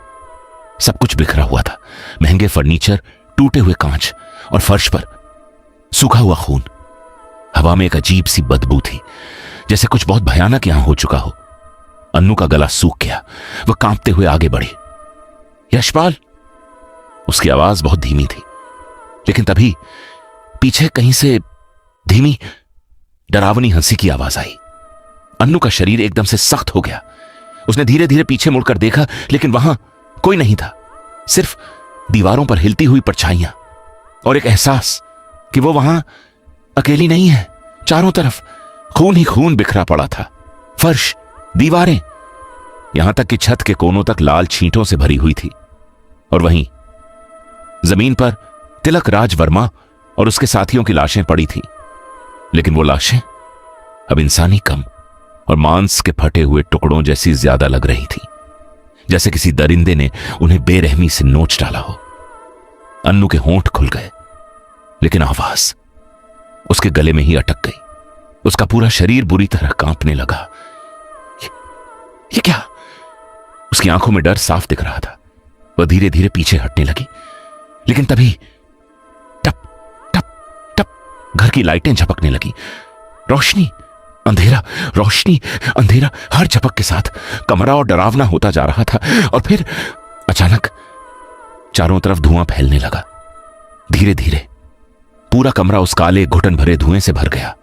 सब कुछ बिखरा हुआ था। महंगे फर्नीचर, टूटे हुए कांच और फर्श पर सूखा हुआ खून। हवा में एक अजीब सी बदबू थी, जैसे कुछ बहुत भयानक यहां हो चुका हो। अन्नू का गला सूख गया। वह कांपते हुए आगे बढ़ी। यशपाल, उसकी आवाज बहुत धीमी थी, लेकिन तभी पीछे कहीं से धीमी डरावनी हंसी की आवाज आई। अन्नू का शरीर एकदम से सख्त हो गया। उसने धीरे धीरे पीछे मुड़कर देखा, लेकिन वहां कोई नहीं था, सिर्फ दीवारों पर हिलती हुई परछाइयां और एक एहसास कि वो वहां अकेली नहीं है। चारों तरफ खून ही खून बिखरा पड़ा था। फर्श, दीवारें, यहां तक कि छत के कोनों तक लाल छींटों से भरी हुई थी। और वहीं जमीन पर तिलक राज वर्मा और उसके साथियों की लाशें पड़ी थीं, लेकिन वो लाशें अब इंसानी कम और मांस के फटे हुए टुकड़ों जैसी ज्यादा लग रही थी, जैसे किसी दरिंदे ने उन्हें बेरहमी से नोच डाला हो। अन्नू के होंठ खुल गए, लेकिन आवाज उसके गले में ही अटक गई। उसका पूरा शरीर बुरी तरह कांपने लगा। ये क्या? उसकी आंखों में डर साफ दिख रहा था। वह धीरे धीरे पीछे हटने लगी, लेकिन तभी टप टप टप घर की लाइटें झपकने लगी। रोशनी, अंधेरा, रोशनी, अंधेरा, हर झपक के साथ कमरा और डरावना होता जा रहा था। और फिर अचानक चारों तरफ धुआं फैलने लगा। धीरे धीरे पूरा कमरा उस काले घुटन भरे धुएं से भर गया।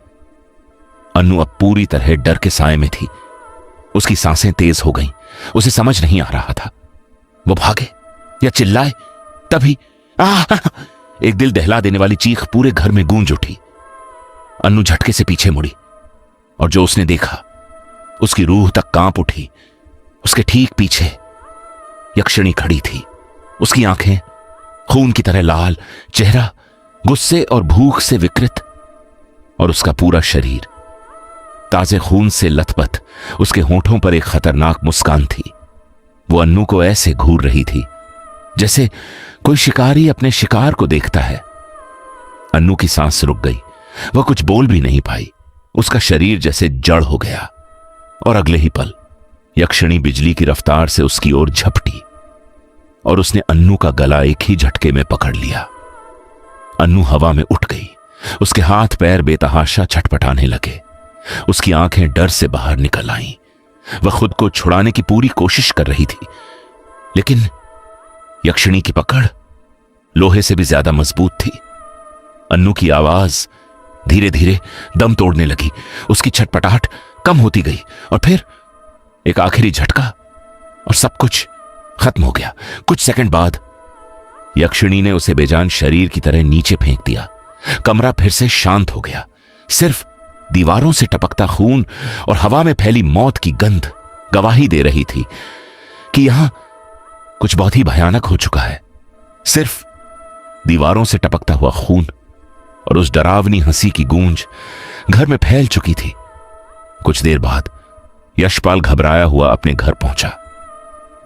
अन्नू अब पूरी तरह डर के साए में थी। उसकी सांसें तेज हो गईं। उसे समझ नहीं आ रहा था, वो भागे या चिल्लाए। तभी एक दिल दहला देने वाली चीख पूरे घर में गूंज उठी। अन्नू झटके से पीछे मुड़ी और जो उसने देखा, उसकी रूह तक कांप उठी। उसके ठीक पीछे यक्षिणी खड़ी थी। उसकी आंखें खून की तरह लाल, चेहरा गुस्से और भूख से विकृत, और उसका पूरा शरीर ताजे खून से लथपथ। उसके होंठों पर एक खतरनाक मुस्कान थी। वो अन्नू को ऐसे घूर रही थी जैसे कोई शिकारी अपने शिकार को देखता है। अन्नू की सांस रुक गई। वह कुछ बोल भी नहीं पाई। उसका शरीर जैसे जड़ हो गया और अगले ही पल यक्षिणी बिजली की रफ्तार से उसकी ओर झपटी और उसने अन्नू का गला एक ही झटके में पकड़ लिया। अन्नू हवा में उठ गई। उसके हाथ पैर बेतहाशा छटपटाने लगे। उसकी आंखें डर से बाहर निकल आईं। वह खुद को छुड़ाने की पूरी कोशिश कर रही थी, लेकिन यक्षिणी की पकड़ लोहे से भी ज्यादा मजबूत थी। अन्नू की आवाज धीरे धीरे दम तोड़ने लगी। उसकी छटपटाहट कम होती गई और फिर एक आखिरी झटका और सब कुछ खत्म हो गया। कुछ सेकंड बाद यक्षिणी ने उसे बेजान शरीर की तरह नीचे फेंक दिया। कमरा फिर से शांत हो गया। सिर्फ दीवारों से टपकता खून और हवा में फैली मौत की गंध गवाही दे रही थी कि यहां कुछ बहुत ही भयानक हो चुका है। सिर्फ दीवारों से टपकता हुआ खून और उस डरावनी हंसी की गूंज घर में फैल चुकी थी। कुछ देर बाद यशपाल घबराया हुआ अपने घर पहुंचा।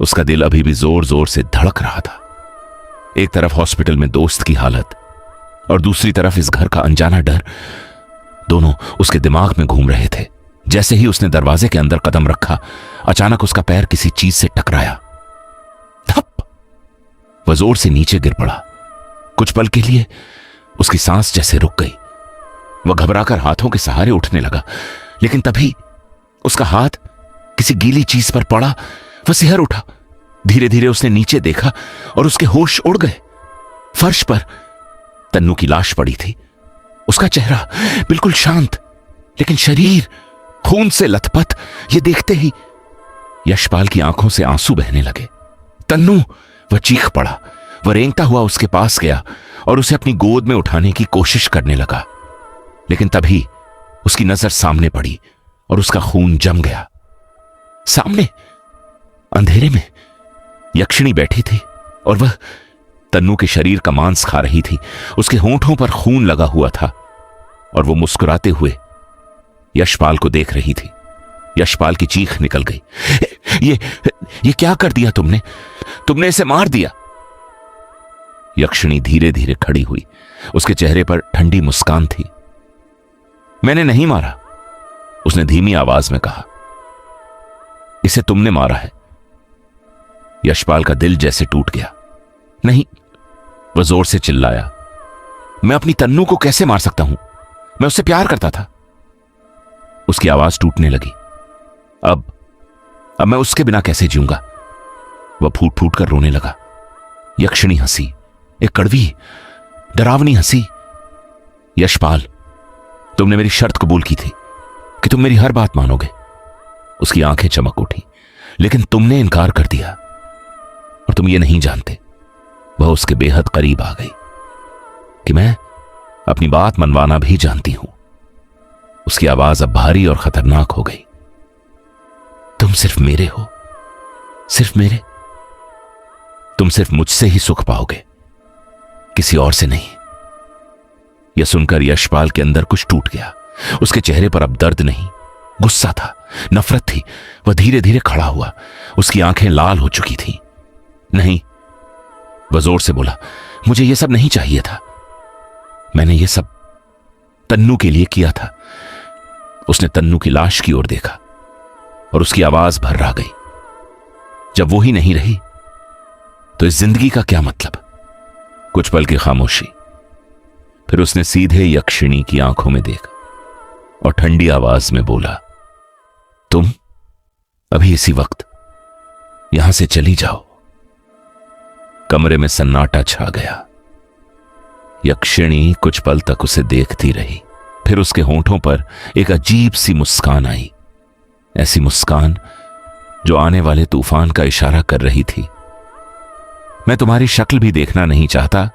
उसका दिल अभी भी जोर जोर से धड़क रहा था। एक तरफ हॉस्पिटल में दोस्त की हालत और दूसरी तरफ इस घर का अनजाना डर, दोनों उसके दिमाग में घूम रहे थे। जैसे ही उसने दरवाजे के अंदर कदम रखा, अचानक उसका पैर किसी चीज से टकराया। धप! वह जोर से नीचे गिर पड़ा। कुछ पल के लिए उसकी सांस जैसे रुक गई। वह घबराकर हाथों के सहारे उठने लगा, लेकिन तभी उसका हाथ किसी गीली चीज पर पड़ा। वह सिहर उठा। धीरे धीरे उसने नीचे देखा और उसके होश उड़ गए। फर्श पर तन्नू की लाश पड़ी थी। उसका चेहरा बिल्कुल शांत, लेकिन शरीर खून से लथपथ। यह देखते ही यशपाल की आंखों से आंसू बहने लगे। तन्नू! वह चीख पड़ा। वह रेंगता हुआ उसके पास गया और उसे अपनी गोद में उठाने की कोशिश करने लगा, लेकिन तभी उसकी नजर सामने पड़ी और उसका खून जम गया। सामने अंधेरे में यक्षिणी बैठी थी और वह तन्नू के शरीर का मांस खा रही थी। उसके होंठों पर खून लगा हुआ था और वो मुस्कुराते हुए यशपाल को देख रही थी। यशपाल की चीख निकल गई। ये क्या कर दिया तुमने? तुमने इसे मार दिया। यक्षिणी धीरे धीरे खड़ी हुई। उसके चेहरे पर ठंडी मुस्कान थी। मैंने नहीं मारा, उसने धीमी आवाज में कहा। इसे तुमने मारा है। यशपाल का दिल जैसे टूट गया। नहीं, वह जोर से चिल्लाया। मैं अपनी तन्नू को कैसे मार सकता हूं? मैं उससे प्यार करता था। उसकी आवाज टूटने लगी। अब मैं उसके बिना कैसे जीऊंगा? वह फूट फूट कर रोने लगा। यक्षिणी हंसी, एक कड़वी डरावनी हंसी। यशपाल, तुमने मेरी शर्त कबूल की थी कि तुम मेरी हर बात मानोगे। उसकी आंखें चमक उठी, लेकिन तुमने इनकार कर दिया और तुम ये नहीं जानते। वह उसके बेहद करीब आ गई कि मैं अपनी बात मनवाना भी जानती हूं। उसकी आवाज अब भारी और खतरनाक हो गई। तुम सिर्फ मेरे हो, सिर्फ मेरे। तुम सिर्फ मुझसे ही सुख पाओगे, किसी और से नहीं। यह सुनकर यशपाल के अंदर कुछ टूट गया। उसके चेहरे पर अब दर्द नहीं, गुस्सा था, नफरत थी। वह धीरे धीरे खड़ा हुआ। उसकी आंखें लाल हो चुकी थीं। नहीं, वह जोर से बोला, मुझे यह सब नहीं चाहिए था। मैंने यह सब तन्नू के लिए किया था। उसने तन्नू की लाश की ओर देखा और उसकी आवाज भर्रा गई। जब वो ही नहीं रही तो इस जिंदगी का क्या मतलब? कुछ पल की खामोशी, फिर उसने सीधे यक्षिणी की आंखों में देखा और ठंडी आवाज में बोला, तुम अभी इसी वक्त यहां से चली जाओ। कमरे में सन्नाटा छा गया। यक्षिणी कुछ पल तक उसे देखती रही, फिर उसके होंठों पर एक अजीब सी मुस्कान आई। ऐसी मुस्कान जो आने वाले तूफान का इशारा कर रही थी। मैं तुम्हारी शक्ल भी देखना नहीं चाहता।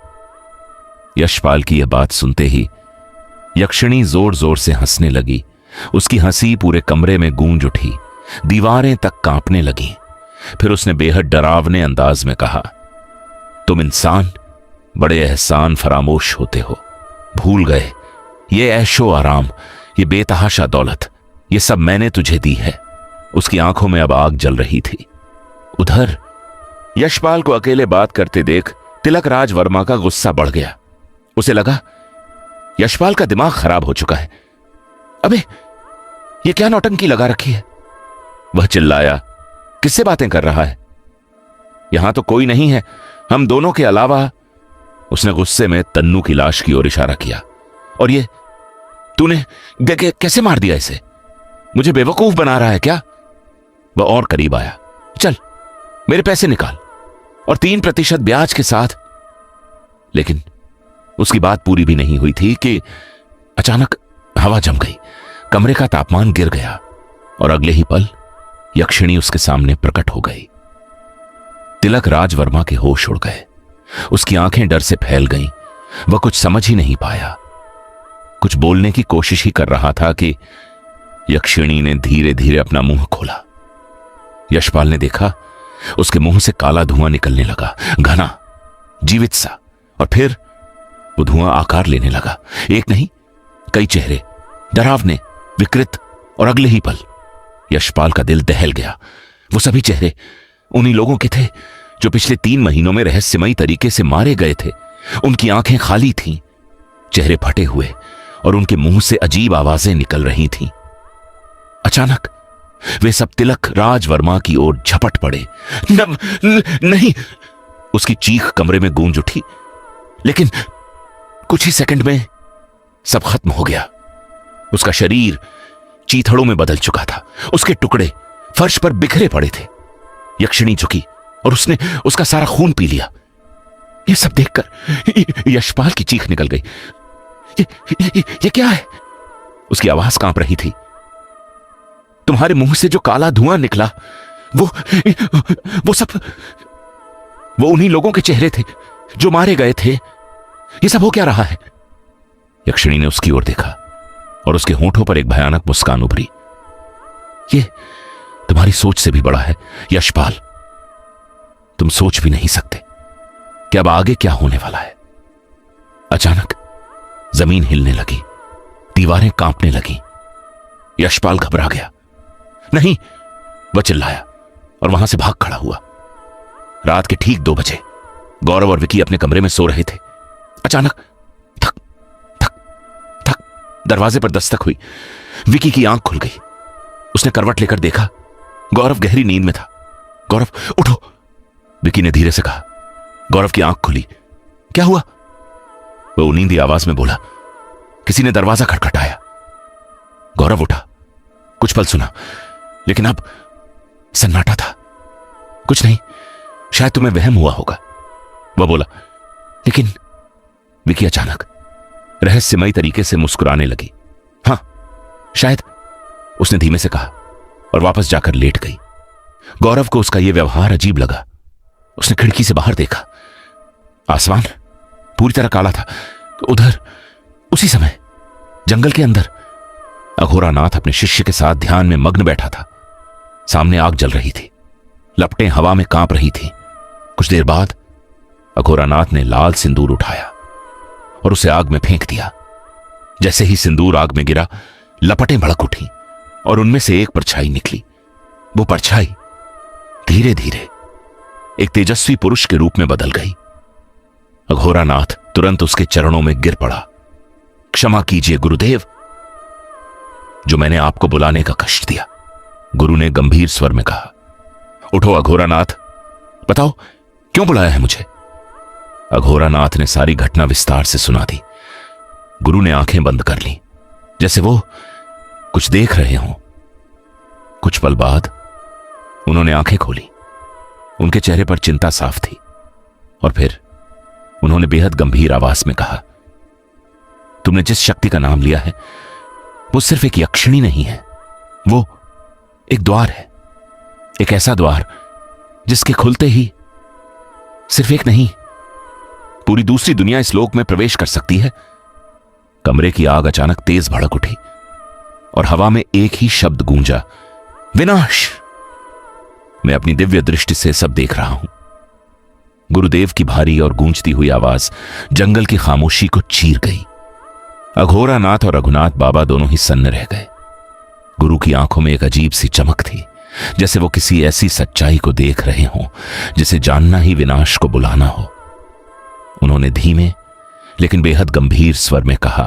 यशपाल की यह बात सुनते ही यक्षिणी जोर जोर से हंसने लगी। उसकी हंसी पूरे कमरे में गूंज उठी, दीवारें तक कांपने लगीं। फिर उसने बेहद डरावने अंदाज में कहा, तुम इंसान बड़े एहसान फरामोश होते हो। भूल गए ये ऐशो आराम, ये बेतहाशा दौलत, ये सब मैंने तुझे दी है। उसकी आंखों में अब आग जल रही थी। उधर यशपाल को अकेले बात करते देख तिलक राज वर्मा का गुस्सा बढ़ गया। उसे लगा यशपाल का दिमाग खराब हो चुका है। अबे ये क्या नौटंकी लगा रखी है? वह चिल्लाया, किससे बातें कर रहा है? यहां तो कोई नहीं है हम दोनों के अलावा। उसने गुस्से में तन्नू की लाश की ओर इशारा किया। और ये तूने कैसे मार दिया इसे? मुझे बेवकूफ बना रहा है क्या? वह और करीब आया। चल मेरे पैसे निकाल और 3% ब्याज के साथ। लेकिन उसकी बात पूरी भी नहीं हुई थी कि अचानक हवा जम गई। कमरे का तापमान गिर गया और अगले ही पल यक्षिणी उसके सामने प्रकट हो गई। तिलक राज वर्मा के होश उड़ गए। उसकी आंखें डर से फैल गईं। वह कुछ समझ ही नहीं पाया। कुछ बोलने की कोशिश ही कर रहा था कि यक्षिणी ने धीरे धीरे अपना मुंह खोला। यशपाल ने देखा उसके मुंह से काला धुआं निकलने लगा, घना, जीवित सा। और फिर वो धुआं आकार लेने लगा। एक नहीं, कई चेहरे, डरावने, विकृत। और अगले ही पल यशपाल का दिल दहल गया। वो सभी चेहरे उन्हीं लोगों के थे जो पिछले 3 महीनों में रहस्यमयी तरीके से मारे गए थे। उनकी आंखें खाली थीं, चेहरे फटे हुए, और उनके मुंह से अजीब आवाजें निकल रही थीं। अचानक वे सब तिलक राज वर्मा की ओर झपट पड़े। नहीं! उसकी चीख कमरे में गूंज उठी। लेकिन कुछ ही सेकंड में सब खत्म हो गया। उसका शरीर चीथड़ों में बदल चुका था, उसके टुकड़े फर्श पर बिखरे पड़े थे। यक्षिणी झुकी और उसने उसका सारा खून पी लिया। यह सब देखकर यशपाल की चीख निकल गई। ये क्या है? उसकी आवाज कांप रही थी। तुम्हारे मुंह से जो काला धुआं निकला वो सब वो उन्हीं लोगों के चेहरे थे जो मारे गए थे। ये सब हो क्या रहा है? यक्षिणी ने उसकी ओर देखा और उसके होंठों पर एक भयानक मुस्कान उभरी। ये तुम्हारी सोच से भी बड़ा है यशपाल। तुम सोच भी नहीं सकते कि अब आगे क्या होने वाला है। अचानक जमीन हिलने लगी, दीवारें कांपने लगी। यशपाल घबरा गया। नहीं, वह चिल्लाया और वहां से भाग खड़ा हुआ। रात के ठीक 2 बजे गौरव और विकी अपने कमरे में सो रहे थे। अचानक थक थक थक दरवाजे पर दस्तक हुई। विकी की आंख खुल गई। उसने करवट लेकर देखा, गौरव गहरी नींद में था। गौरव उठो, विकी ने धीरे से कहा। गौरव की आंख खुली। क्या हुआ? वह उनींदी आवाज में बोला, किसी ने दरवाजा खटखटाया। गौरव उठा। कुछ पल सुना, लेकिन अब सन्नाटा था। कुछ नहीं, शायद तुम्हें वहम हुआ होगा, वह बोला। लेकिन विकी अचानक रहस्यमयी तरीके से मुस्कुराने लगी। हां, शायद, उसने धीमे से कहा और वापस जाकर लेट गई। गौरव को उसका यह व्यवहार अजीब लगा। उसने खिड़की से बाहर देखा। आसमान पूरी तरह काला था। उधर उसी समय जंगल के अंदर अघोरानाथ अपने शिष्य के साथ ध्यान में मग्न बैठा था। सामने आग जल रही थी, लपटें हवा में कांप रही थीं। कुछ देर बाद अघोरानाथ ने लाल सिंदूर उठाया और उसे आग में फेंक दिया। जैसे ही सिंदूर आग में गिरा, लपटें भड़क उठी और उनमें से एक परछाई निकली। वो परछाई धीरे धीरे एक तेजस्वी पुरुष के रूप में बदल गई। अघोरानाथ तुरंत उसके चरणों में गिर पड़ा। क्षमा कीजिए गुरुदेव, जो मैंने आपको बुलाने का कष्ट दिया, गुरु ने गंभीर स्वर में कहा। उठो अघोरानाथ, बताओ क्यों बुलाया है मुझे? अघोरानाथ ने सारी घटना विस्तार से सुना दी। गुरु ने आंखें बंद कर ली, जैसे वो कुछ देख रहे हों। कुछ पल बाद उन्होंने आंखें खोली। उनके चेहरे पर चिंता साफ थी और फिर उन्होंने बेहद गंभीर आवाज में कहा, तुमने जिस शक्ति का नाम लिया है वो सिर्फ एक यक्षिणी नहीं है, वो एक द्वार है। एक ऐसा द्वार जिसके खुलते ही सिर्फ एक नहीं, पूरी दूसरी दुनिया इस लोक में प्रवेश कर सकती है। कमरे की आग अचानक तेज भड़क उठी और हवा में एक ही शब्द गूंजा, विनाश। मैं अपनी दिव्य दृष्टि से सब देख रहा हूं। गुरुदेव की भारी और गूंजती हुई आवाज जंगल की खामोशी को चीर गई। अघोरानाथ और रघुनाथ बाबा दोनों ही सन्न रह गए। गुरु की आंखों में एक अजीब सी चमक थी, जैसे वो किसी ऐसी सच्चाई को देख रहे हों जिसे जानना ही विनाश को बुलाना हो। उन्होंने धीमे लेकिन बेहद गंभीर स्वर में कहा,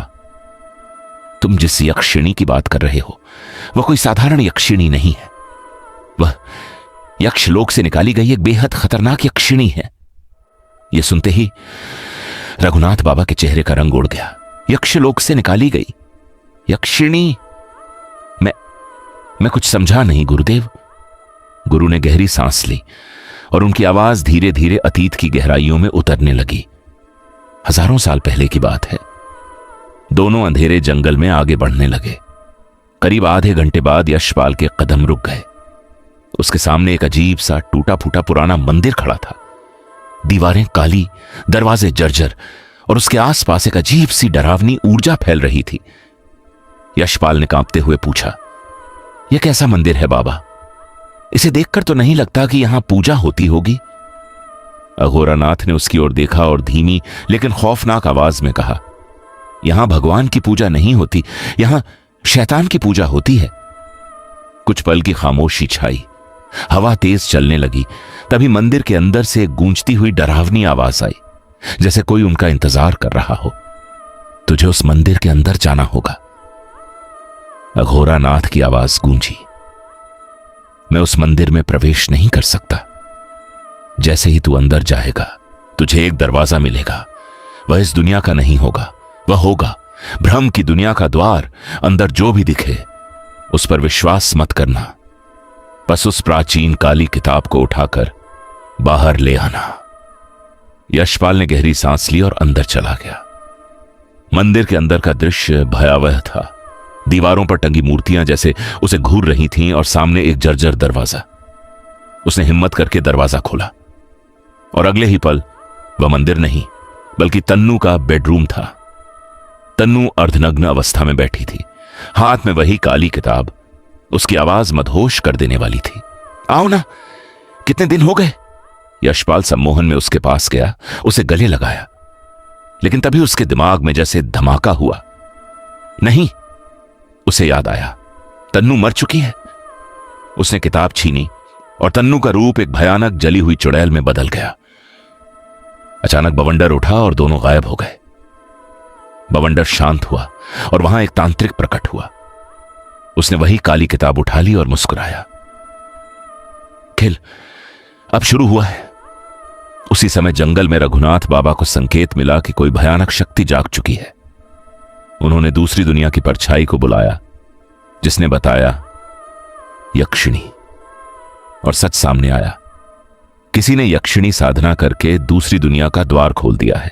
तुम जिस यक्षिणी की बात कर रहे हो वह कोई साधारण यक्षिणी नहीं है। वह यक्षलोक से निकाली गई एक बेहद खतरनाक यक्षिणी है। यह सुनते ही रघुनाथ बाबा के चेहरे का रंग उड़ गया। यक्षलोक से निकाली गई यक्षिणी? मैं कुछ समझा नहीं गुरुदेव। गुरु ने गहरी सांस ली और उनकी आवाज धीरे धीरे अतीत की गहराइयों में उतरने लगी। हजारों साल पहले की बात है। दोनों अंधेरे जंगल में आगे बढ़ने लगे। करीब आधे घंटे बाद यशपाल के कदम रुक गए। उसके सामने एक अजीब सा टूटा फूटा पुराना मंदिर खड़ा था। दीवारें काली, दरवाजे जर्जर और उसके आसपास एक अजीब सी डरावनी ऊर्जा फैल रही थी। यशपाल ने कांपते हुए पूछा, यह कैसा मंदिर है बाबा? इसे देखकर तो नहीं लगता कि यहां पूजा होती होगी। अघोरानाथ ने उसकी ओर देखा और धीमी लेकिन खौफनाक आवाज में कहा, यहां भगवान की पूजा नहीं होती, यहां शैतान की पूजा होती है। कुछ पल की खामोशी छाई। हवा तेज चलने लगी। तभी मंदिर के अंदर से एक गूंजती हुई डरावनी आवाज आई, जैसे कोई उनका इंतजार कर रहा हो। तुझे उस मंदिर के अंदर जाना होगा। अघोरानाथ की आवाज गूंजी, मैं उस मंदिर में प्रवेश नहीं कर सकता। जैसे ही तू अंदर जाएगा तुझे एक दरवाजा मिलेगा। वह इस दुनिया का नहीं होगा, वह होगा भ्रम की दुनिया का द्वार। अंदर जो भी दिखे उस पर विश्वास मत करना, बस उस प्राचीन काली किताब को उठाकर बाहर ले आना। यशपाल ने गहरी सांस ली और अंदर चला गया। मंदिर के अंदर का दृश्य भयावह था। दीवारों पर टंगी मूर्तियां जैसे उसे घूर रही थीं और सामने एक जर्जर दरवाजा। उसने हिम्मत करके दरवाजा खोला और अगले ही पल वह मंदिर नहीं बल्कि तन्नू का बेडरूम था। तन्नू अर्धनग्न अवस्था में बैठी थी, हाथ में वही काली किताब। उसकी आवाज मदहोश कर देने वाली थी। आओ ना, कितने दिन हो गए। यशपाल सम्मोहन में उसके पास गया, उसे गले लगाया, लेकिन तभी उसके दिमाग में जैसे धमाका हुआ। नहीं, उसे याद आया, तन्नू मर चुकी है। उसने किताब छीनी और तन्नू का रूप एक भयानक जली हुई चुड़ैल में बदल गया। अचानक बवंडर उठा और दोनों गायब हो गए। बवंडर शांत हुआ और वहां एक तांत्रिक प्रकट हुआ। उसने वही काली किताब उठा ली और मुस्कुराया। खिल अब शुरू हुआ है। उसी समय जंगल में रघुनाथ बाबा को संकेत मिला कि कोई भयानक शक्ति जाग चुकी है। उन्होंने दूसरी दुनिया की परछाई को बुलाया, जिसने बताया यक्षिणी, और सच सामने आया। किसी ने यक्षिणी साधना करके दूसरी दुनिया का द्वार खोल दिया है।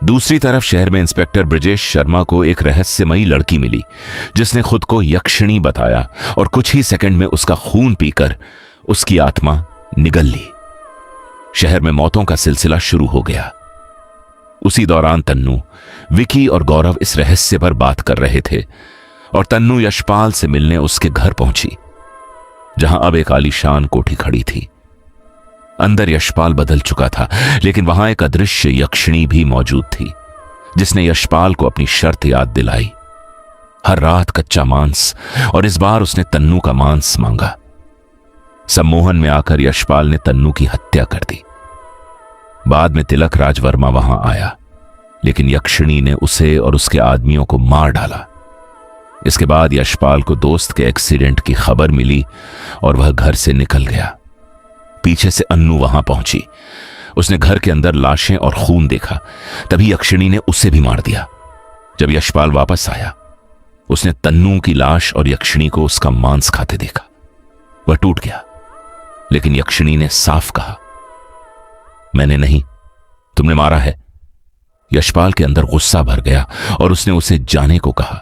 दूसरी तरफ शहर में इंस्पेक्टर ब्रजेश शर्मा को एक रहस्यमयी लड़की मिली, जिसने खुद को यक्षिणी बताया और कुछ ही सेकंड में उसका खून पीकर उसकी आत्मा निगल ली। शहर में मौतों का सिलसिला शुरू हो गया। उसी दौरान तन्नू, विकी और गौरव इस रहस्य पर बात कर रहे थे और तन्नू यशपाल से मिलने उसके घर पहुंची, जहां अब एक आलीशान कोठी खड़ी थी। अंदर यशपाल बदल चुका था, लेकिन वहां एक अदृश्य यक्षिणी भी मौजूद थी, जिसने यशपाल को अपनी शर्त याद दिलाई। हर रात कच्चा मांस, और इस बार उसने तन्नू का मांस मांगा। सम्मोहन में आकर यशपाल ने तन्नू की हत्या कर दी। बाद में तिलक राज वर्मा वहां आया, लेकिन यक्षिणी ने उसे और उसके आदमियों को मार डाला। इसके बाद यशपाल को दोस्त के एक्सीडेंट की खबर मिली और वह घर से निकल गया। पीछे से अन्नू वहां पहुंची। उसने घर के अंदर लाशें और खून देखा। तभी यक्षिणी ने उसे भी मार दिया। जब यशपाल वापस आया, उसने तन्नू की लाश और यक्षिणी को उसका मांस खाते देखा। वह टूट गया, लेकिन यक्षिणी ने साफ कहा, मैंने नहीं, तुमने मारा है। यशपाल के अंदर गुस्सा भर गया और उसने उसे जाने को कहा,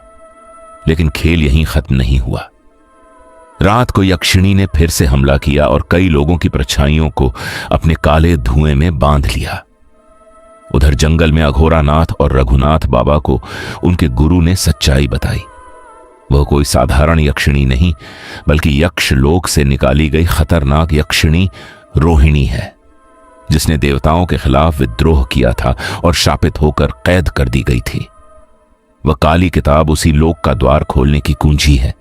लेकिन खेल यहीं खत्म नहीं हुआ। रात को यक्षिणी ने फिर से हमला किया और कई लोगों की परछाइयों को अपने काले धुएं में बांध लिया। उधर जंगल में अघोरानाथ और रघुनाथ बाबा को उनके गुरु ने सच्चाई बताई। वह कोई साधारण यक्षिणी नहीं, बल्कि यक्ष लोक से निकाली गई खतरनाक यक्षिणी रोहिणी है, जिसने देवताओं के खिलाफ विद्रोह किया था और शापित होकर कैद कर दी गई थी। वह काली किताब उसी लोक का द्वार खोलने की कुंजी है,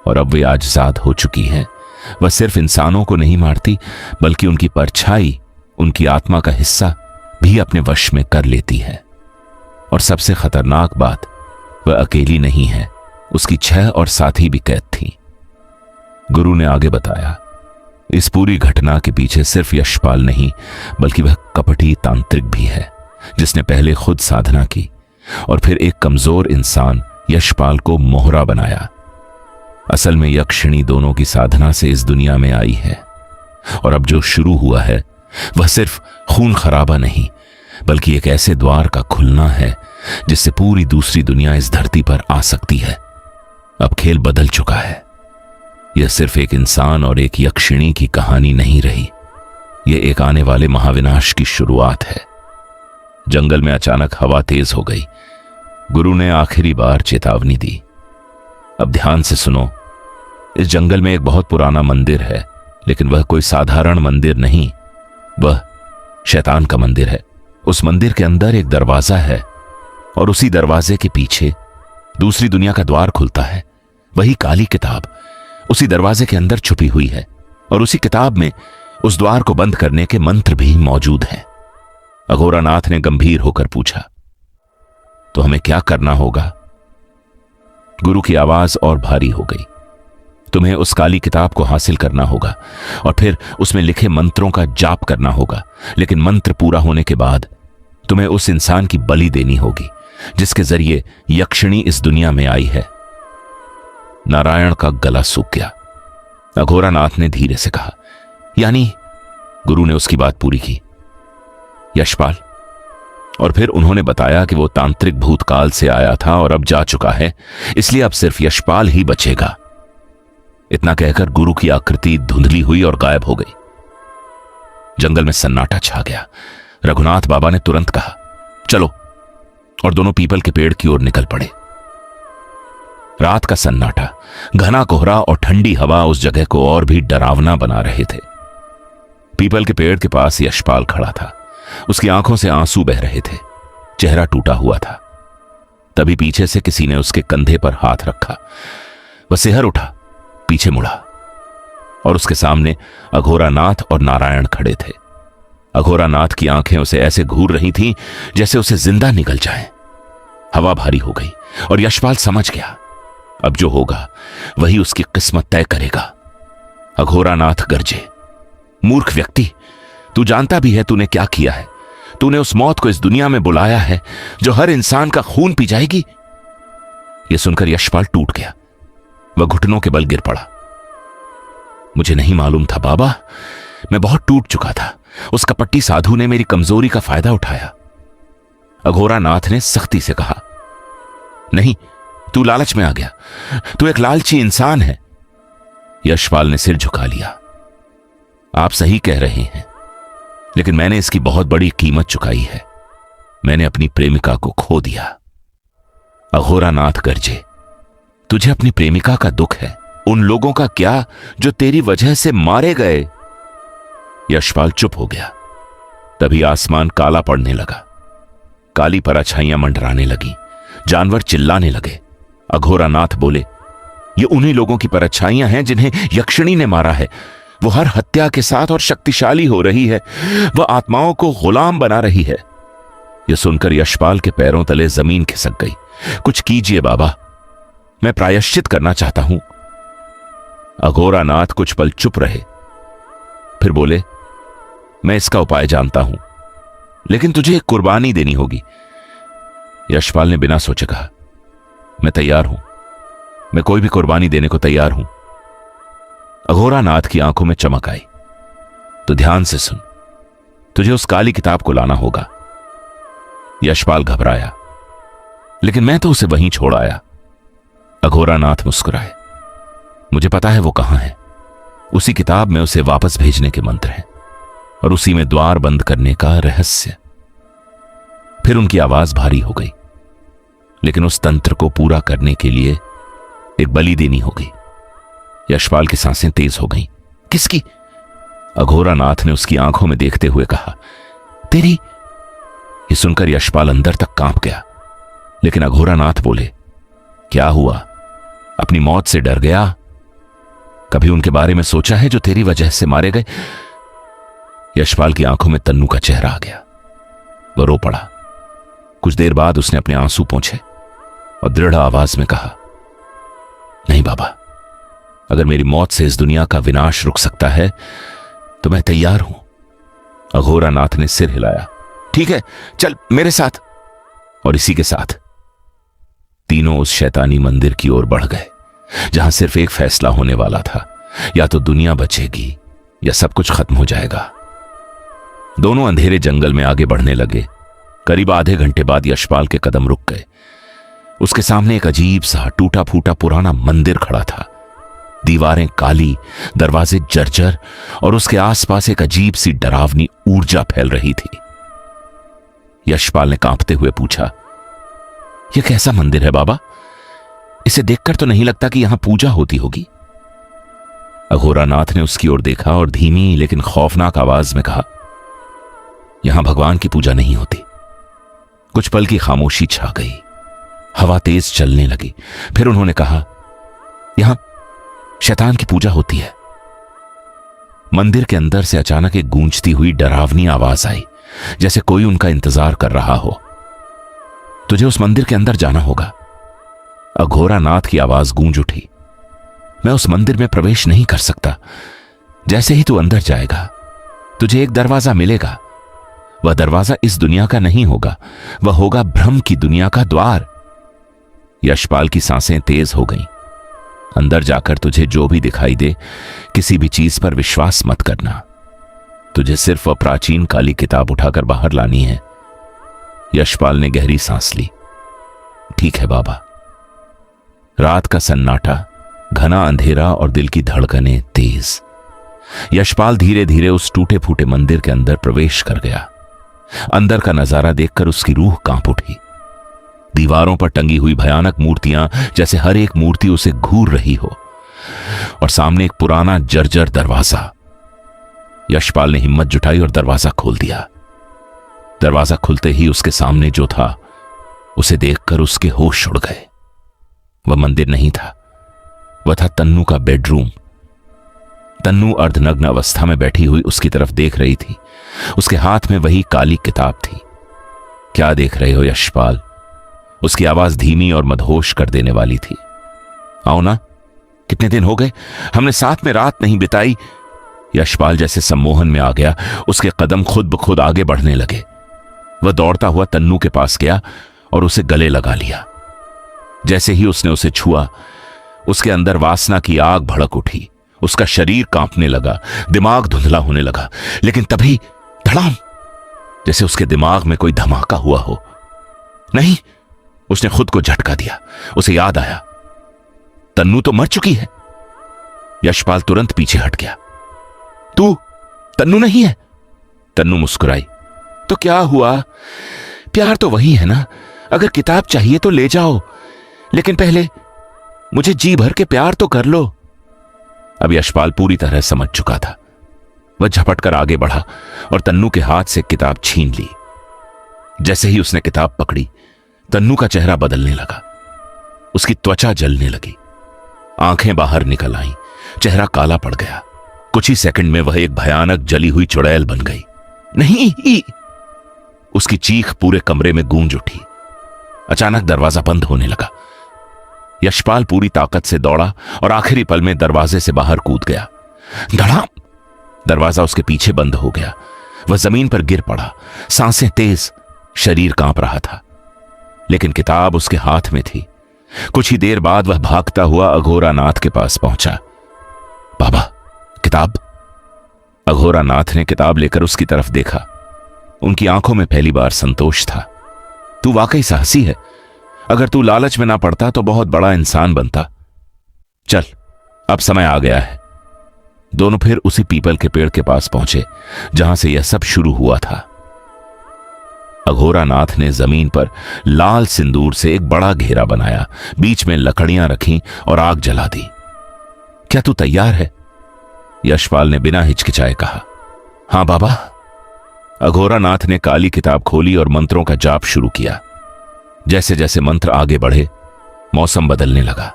और अब वे आजाद हो चुकी हैं। वह सिर्फ इंसानों को नहीं मारती, बल्कि उनकी परछाई, उनकी आत्मा का हिस्सा भी अपने वश में कर लेती है। और सबसे खतरनाक बात, वह अकेली नहीं है, उसकी 6 और साथी भी कैद थी। गुरु ने आगे बताया, इस पूरी घटना के पीछे सिर्फ यशपाल नहीं, बल्कि वह कपटी तांत्रिक भी है, जिसने पहले खुद साधना की और फिर एक कमजोर इंसान यशपाल को मोहरा बनाया। असल में यक्षिणी दोनों की साधना से इस दुनिया में आई है, और अब जो शुरू हुआ है वह सिर्फ खून खराबा नहीं, बल्कि एक ऐसे द्वार का खुलना है जिससे पूरी दूसरी दुनिया इस धरती पर आ सकती है। अब खेल बदल चुका है। यह सिर्फ एक इंसान और एक यक्षिणी की कहानी नहीं रही, यह एक आने वाले महाविनाश की शुरुआत है। जंगल में अचानक हवा तेज हो गई। गुरु ने आखिरी बार चेतावनी दी, अब ध्यान से सुनो। इस जंगल में एक बहुत पुराना मंदिर है, लेकिन वह कोई साधारण मंदिर नहीं, वह शैतान का मंदिर है। उस मंदिर के अंदर एक दरवाजा है, और उसी दरवाजे के पीछे दूसरी दुनिया का द्वार खुलता है। वही काली किताब उसी दरवाजे के अंदर छुपी हुई है, और उसी किताब में उस द्वार को बंद करने के मंत्र भी मौजूद हैं। अघोरानाथ ने गंभीर होकर पूछा, तो हमें क्या करना होगा? गुरु की आवाज और भारी हो गई। तुम्हें उस काली किताब को हासिल करना होगा और फिर उसमें लिखे मंत्रों का जाप करना होगा, लेकिन मंत्र पूरा होने के बाद तुम्हें उस इंसान की बलि देनी होगी जिसके जरिए यक्षिणी इस दुनिया में आई है। नारायण का गला सूख गया। अघोरानाथ ने धीरे से कहा, यानी? गुरु ने उसकी बात पूरी की। यशपाल। और फिर उन्होंने बताया कि वो तांत्रिक भूतकाल से आया था और अब जा चुका है, इसलिए अब सिर्फ यशपाल ही बचेगा। इतना कहकर गुरु की आकृति धुंधली हुई और गायब हो गई। जंगल में सन्नाटा छा गया। रघुनाथ बाबा ने तुरंत कहा, चलो, और दोनों पीपल के पेड़ की ओर निकल पड़े। रात का सन्नाटा, घना कोहरा और ठंडी हवा उस जगह को और भी डरावना बना रहे थे। पीपल के पेड़ के पास यशपाल खड़ा था। उसकी आंखों से आंसू बह रहे थे, चेहरा टूटा हुआ था। तभी पीछे से किसी ने उसके कंधे पर हाथ रखा। वह सिहर उठा, पीछे मुड़ा और उसके सामने अघोरानाथ और नारायण खड़े थे। अघोरानाथ की आंखें उसे ऐसे घूर रही थीं जैसे उसे जिंदा निकल जाए। हवा भारी हो गई और यशपाल समझ गया, अब जो होगा वही उसकी किस्मत तय करेगा। अघोरानाथ गरजे, मूर्ख व्यक्ति, तू जानता भी है तूने क्या किया है। तूने उस मौत को इस दुनिया में बुलाया है जो हर इंसान का खून पी जाएगी। यह सुनकर यशपाल टूट गया। वह घुटनों के बल गिर पड़ा। मुझे नहीं मालूम था बाबा, मैं बहुत टूट चुका था। उस कपट्टी साधु ने मेरी कमजोरी का फायदा उठाया। अघोरानाथ ने सख्ती से कहा, नहीं, तू लालच में आ गया, तू एक लालची इंसान है। यशपाल ने सिर झुका लिया। आप सही कह रहे हैं, लेकिन मैंने इसकी बहुत बड़ी कीमत चुकाई है। मैंने अपनी प्रेमिका को खो दिया। अघोरानाथ गरजे, तुझे अपनी प्रेमिका का दुख है, उन लोगों का क्या जो तेरी वजह से मारे गए। यशपाल चुप हो गया। तभी आसमान काला पड़ने लगा। काली परछाइयां मंडराने लगी। जानवर चिल्लाने लगे। अघोरानाथ बोले, ये उन्हीं लोगों की परछाइयां हैं जिन्हें यक्षिणी ने मारा है। वो हर हत्या के साथ और शक्तिशाली हो रही है। वह आत्माओं को गुलाम बना रही है। यह सुनकर यशपाल के पैरों तले जमीन खिसक गई। कुछ कीजिए बाबा, मैं प्रायश्चित करना चाहता हूं। अघोरानाथ कुछ पल चुप रहे, फिर बोले, मैं इसका उपाय जानता हूं, लेकिन तुझे एक कुर्बानी देनी होगी। यशपाल ने बिना सोचे कहा, मैं तैयार हूं, मैं कोई भी कुर्बानी देने को तैयार हूं। अघोरानाथ की आंखों में चमक आई। तो ध्यान से सुन, तुझे उस काली किताब को लाना होगा। यशपाल घबराया, लेकिन मैं तो उसे वहीं छोड़ आया। अघोरानाथ मुस्कुराए, मुझे पता है वो कहां है। उसी किताब में उसे वापस भेजने के मंत्र हैं और उसी में द्वार बंद करने का रहस्य। फिर उनकी आवाज भारी हो गई, लेकिन उस तंत्र को पूरा करने के लिए एक बलि देनी होगी। यशपाल की सांसें तेज हो गईं। किसकी? अघोरानाथ ने उसकी आंखों में देखते हुए कहा, तेरी। ये सुनकर यशपाल अंदर तक कांप गया, लेकिन अघोरानाथ बोले, क्या हुआ? अपनी मौत से डर गया? कभी उनके बारे में सोचा है जो तेरी वजह से मारे गए? यशपाल की आंखों में तन्नू का चेहरा आ गया। वह रो पड़ा। कुछ देर बाद उसने अपने आंसू पोंछे और दृढ़ आवाज में कहा, नहीं बाबा, अगर मेरी मौत से इस दुनिया का विनाश रुक सकता है तो मैं तैयार हूं। अघोरानाथ ने सिर हिलाया। ठीक है, चल मेरे साथ। और इसी के साथ तीनों उस शैतानी मंदिर की ओर बढ़ गए, जहां सिर्फ एक फैसला होने वाला था, या तो दुनिया बचेगी या सब कुछ खत्म हो जाएगा। दोनों अंधेरे जंगल में आगे बढ़ने लगे। करीब आधे घंटे बाद यशपाल के कदम रुक गए। उसके सामने एक अजीब सा टूटा फूटा पुराना मंदिर खड़ा था। दीवारें काली, दरवाजे जर्जर और उसके आसपास एक अजीब सी डरावनी ऊर्जा फैल रही थी। यशपाल ने कांपते हुए पूछा, यह कैसा मंदिर है बाबा? इसे देखकर तो नहीं लगता कि यहां पूजा होती होगी। अघोरानाथ ने उसकी ओर देखा और धीमी लेकिन खौफनाक आवाज में कहा, यहां भगवान की पूजा नहीं होती। कुछ पल की खामोशी छा गई। हवा तेज चलने लगी। फिर उन्होंने कहा, यहां शैतान की पूजा होती है। मंदिर के अंदर से अचानक एक गूंजती हुई डरावनी आवाज आई, जैसे कोई उनका इंतजार कर रहा हो। तुझे उस मंदिर के अंदर जाना होगा। अघोरानाथ की आवाज गूंज उठी। मैं उस मंदिर में प्रवेश नहीं कर सकता। जैसे ही तू अंदर जाएगा, तुझे एक दरवाजा मिलेगा। वह दरवाजा इस दुनिया का नहीं होगा, वह होगा भ्रम की दुनिया का द्वार। यशपाल की सांसें तेज हो गईं। अंदर जाकर तुझे जो भी दिखाई दे, किसी भी चीज पर विश्वास मत करना। तुझे सिर्फ वह प्राचीन काली किताब उठाकर बाहर लानी है। यशपाल ने गहरी सांस ली। ठीक है बाबा। रात का सन्नाटा, घना अंधेरा और दिल की धड़कनें तेज। यशपाल धीरे धीरे उस टूटे फूटे मंदिर के अंदर प्रवेश कर गया। अंदर का नजारा देखकर उसकी रूह कांप उठी। दीवारों पर टंगी हुई भयानक मूर्तियां, जैसे हर एक मूर्ति उसे घूर रही हो, और सामने एक पुराना जर्जर दरवाजा। यशपाल ने हिम्मत जुटाई और दरवाजा खोल दिया। दरवाजा खुलते ही उसके सामने जो था, उसे देखकर उसके होश उड़ गए। वह मंदिर नहीं था, वह था तन्नू का बेडरूम। तन्नू अर्धनग्न अवस्था में बैठी हुई उसकी तरफ देख रही थी। उसके हाथ में वही काली किताब थी। क्या देख रहे हो यशपाल? उसकी आवाज धीमी और मदहोश कर देने वाली थी। आओ ना, कितने दिन हो गए हमने साथ में रात नहीं बिताई। यशपाल जैसे सम्मोहन में आ गया। उसके कदम खुद ब खुद आगे बढ़ने लगे। वह दौड़ता हुआ तन्नू के पास गया और उसे गले लगा लिया। जैसे ही उसने उसे छुआ, उसके अंदर वासना की आग भड़क उठी। उसका शरीर कांपने लगा, दिमाग धुंधला होने लगा। लेकिन तभी धड़ाम, जैसे उसके दिमाग में कोई धमाका हुआ हो। नहीं, उसने खुद को झटका दिया। उसे याद आया, तन्नू तो मर चुकी है। यशपाल तुरंत पीछे हट गया। तू तन्नू नहीं है? तन्नू मुस्कुराई। तो क्या हुआ? प्यार तो वही है ना। अगर किताब चाहिए तो ले जाओ, लेकिन पहले मुझे जी भर के प्यार तो कर लो। अब यशपाल पूरी तरह समझ चुका था। वह झपट कर आगे बढ़ा और तन्नू के हाथ से किताब छीन ली। जैसे ही उसने किताब पकड़ी, तन्नू का चेहरा बदलने लगा। उसकी त्वचा जलने लगी, आंखें बाहर निकल आईं, चेहरा काला पड़ गया। कुछ ही सेकंड में वह एक भयानक जली हुई चुड़ैल बन गई। नहीं! उसकी चीख पूरे कमरे में गूंज उठी। अचानक दरवाजा बंद होने लगा। यशपाल पूरी ताकत से दौड़ा और आखिरी पल में दरवाजे से बाहर कूद गया। धड़ाम! दरवाजा उसके पीछे बंद हो गया। वह जमीन पर गिर पड़ा, सांसें तेज, शरीर कांप रहा था, लेकिन किताब उसके हाथ में थी। कुछ ही देर बाद वह भागता हुआ अघोरा नाथ के पास पहुंचा। बाबा, किताब? अघोरा नाथ ने किताब लेकर उसकी तरफ देखा। उनकी आंखों में पहली बार संतोष था। तू वाकई साहसी है। अगर तू लालच में ना पड़ता तो बहुत बड़ा इंसान बनता। चल, अब समय आ गया है। दोनों फिर उसी पीपल के पेड़ के पास पहुंचे जहां से यह सब शुरू हुआ था। अघोरा नाथ ने जमीन पर लाल सिंदूर से एक बड़ा घेरा बनाया, बीच में लकड़ियां रखी और आग जला दी। क्या तू तैयार है? यशपाल ने बिना हिचकिचाए कहा। हां बाबा। अघोरा नाथ ने काली किताब खोली और मंत्रों का जाप शुरू किया। जैसे जैसे मंत्र आगे बढ़े, मौसम बदलने लगा।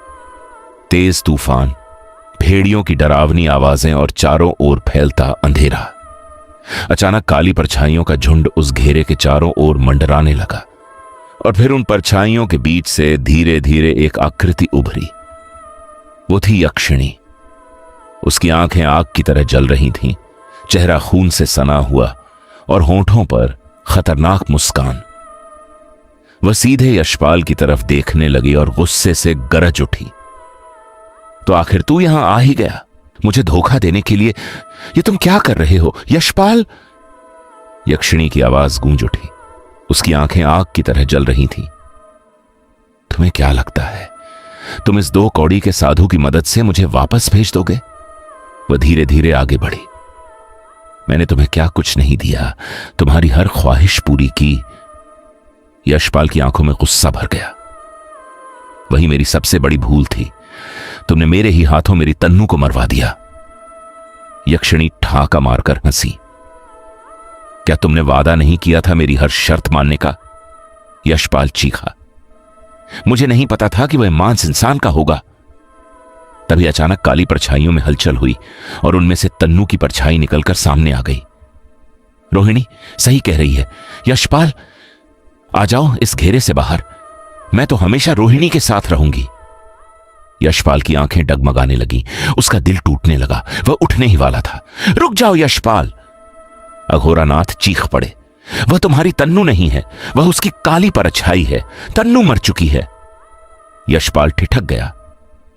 तेज तूफान, भेड़ियों की डरावनी आवाजें और चारों ओर फैलता अंधेरा। अचानक काली परछाइयों का झुंड उस घेरे के चारों ओर मंडराने लगा, और फिर उन परछाइयों के बीच से धीरे धीरे एक आकृति उभरी। वो थी यक्षिणी। उसकी आंखें आग की तरह जल रही थीं, चेहरा खून से सना हुआ और होंठों पर खतरनाक मुस्कान। वह सीधे यशपाल की तरफ देखने लगी और गुस्से से गरज उठी। तो आखिर तू यहां आ ही गया, मुझे धोखा देने के लिए। ये तुम क्या कर रहे हो यशपाल? यक्षिणी की आवाज गूंज उठी। उसकी आंखें आग की तरह जल रही थीं। तुम्हें क्या लगता है तुम इस 2 कौड़ी के साधु की मदद से मुझे वापस भेज दोगे? वह धीरे धीरे आगे बढ़ी। मैंने तुम्हें क्या कुछ नहीं दिया, तुम्हारी हर ख्वाहिश पूरी की। यशपाल की आंखों में गुस्सा भर गया। वही मेरी सबसे बड़ी भूल थी। तुमने मेरे ही हाथों मेरी तन्नू को मरवा दिया। यक्षिणी ठाका मारकर हंसी। क्या तुमने वादा नहीं किया था मेरी हर शर्त मानने का? यशपाल चीखा। मुझे नहीं पता था कि वह मांस इंसान का होगा। तभी अचानक काली परछाइयों में हलचल हुई और उनमें से तन्नू की परछाई निकलकर सामने आ गई। रोहिणी सही कह रही है। यशपाल, आ जाओ इस घेरे से बाहर। मैं तो हमेशा रोहिणी के साथ रहूंगी। यशपाल की आंखें डगमगाने लगी। उसका दिल टूटने लगा। वह उठने ही वाला था। रुक जाओ यशपाल! अघोरा नाथ चीख पड़े। वह तुम्हारी तन्नू नहीं है, वह उसकी काली परछाई है। तन्नू मर चुकी है। यशपाल ठिठक गया।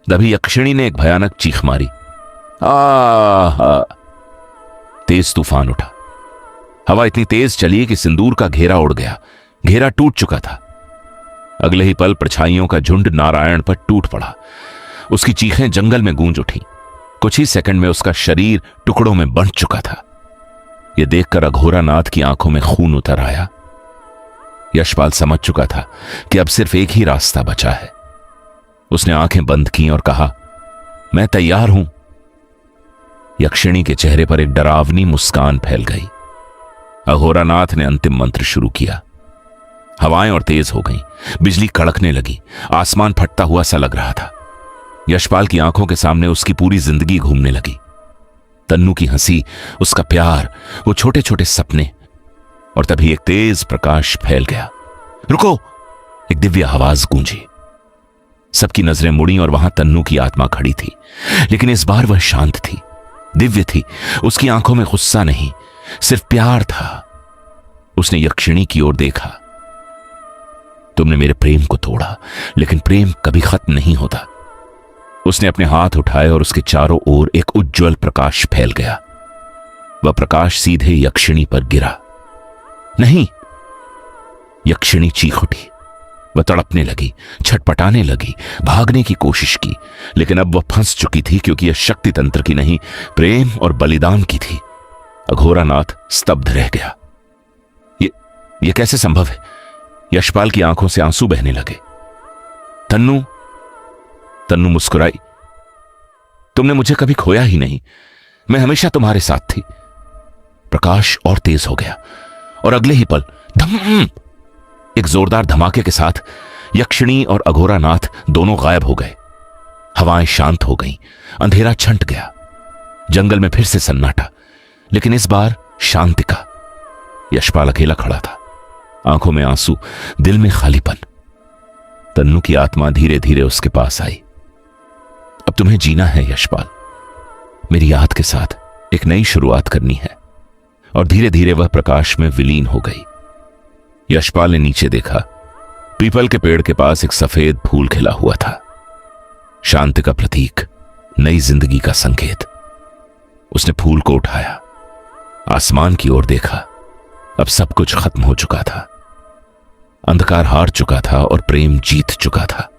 तभी यक्षिणी ने एक भयानक चीख मारी। आहा! तेज तूफान उठा। हवा इतनी तेज चली कि सिंदूर का घेरा उड़ गया। घेरा टूट चुका था। अगले ही पल परछाइयों का झुंड नारायण पर टूट पड़ा। उसकी चीखें जंगल में गूंज उठी। कुछ ही सेकंड में उसका शरीर टुकड़ों में बंट चुका था। यह देखकर अघोरानाथ की आंखों में खून उतर आया। यशपाल समझ चुका था कि अब सिर्फ एक ही रास्ता बचा है। उसने आंखें बंद की और कहा, मैं तैयार हूं। यक्षिणी के चेहरे पर एक डरावनी मुस्कान फैल गई। अघोरानाथ ने अंतिम मंत्र शुरू किया। हवाएं और तेज हो गईं, बिजली कड़कने लगी, आसमान फटता हुआ सा लग रहा था। यशपाल की आंखों के सामने उसकी पूरी जिंदगी घूमने लगी। तन्नू की हंसी, उसका प्यार, वो छोटे छोटे सपने। और तभी एक तेज प्रकाश फैल गया। रुको! एक दिव्य आवाज गूंजी। सबकी नजरें मुड़ी और वहां तन्नू की आत्मा खड़ी थी, लेकिन इस बार वह शांत थी, दिव्य थी। उसकी आंखों में गुस्सा नहीं, सिर्फ प्यार था। उसने यक्षिणी की ओर देखा। तुमने मेरे प्रेम को तोड़ा, लेकिन प्रेम कभी खत्म नहीं होता। उसने अपने हाथ उठाए और उसके चारों ओर एक उज्जवल प्रकाश फैल गया। वह प्रकाश सीधे यक्षिणी पर गिरा। नहीं! यक्षिणी चीख उठी। वह तड़पने लगी, छटपटाने लगी, भागने की कोशिश की, लेकिन अब वह फंस चुकी थी, क्योंकि यह शक्ति तंत्र की नहीं, प्रेम और बलिदान की थी। अघोरानाथ स्तब्ध रह गया। यह कैसे संभव है? यशपाल की आंखों से आंसू बहने लगे। तन्नू मुस्कुराई। तुमने मुझे कभी खोया ही नहीं, मैं हमेशा तुम्हारे साथ थी। प्रकाश और तेज हो गया और अगले ही पल धम! एक जोरदार धमाके के साथ यक्षिणी और अघोरानाथ दोनों गायब हो गए। हवाएं शांत हो गईं, अंधेरा छंट गया। जंगल में फिर से सन्नाटा, लेकिन इस बार शांति का। यशपाल अकेला खड़ा था, आंखों में आंसू, दिल में खालीपन। तन्नू की आत्मा धीरे धीरे उसके पास आई। अब तुम्हें जीना है यशपाल, मेरी याद के साथ एक नई शुरुआत करनी है। और धीरे धीरे वह प्रकाश में विलीन हो गई। यशपाल ने नीचे देखा। पीपल के पेड़ के पास एक सफेद फूल खिला हुआ था, शांति का प्रतीक, नई जिंदगी का संकेत। उसने फूल को उठाया, आसमान की ओर देखा। अब सब कुछ खत्म हो चुका था। अंधकार हार चुका था और प्रेम जीत चुका था।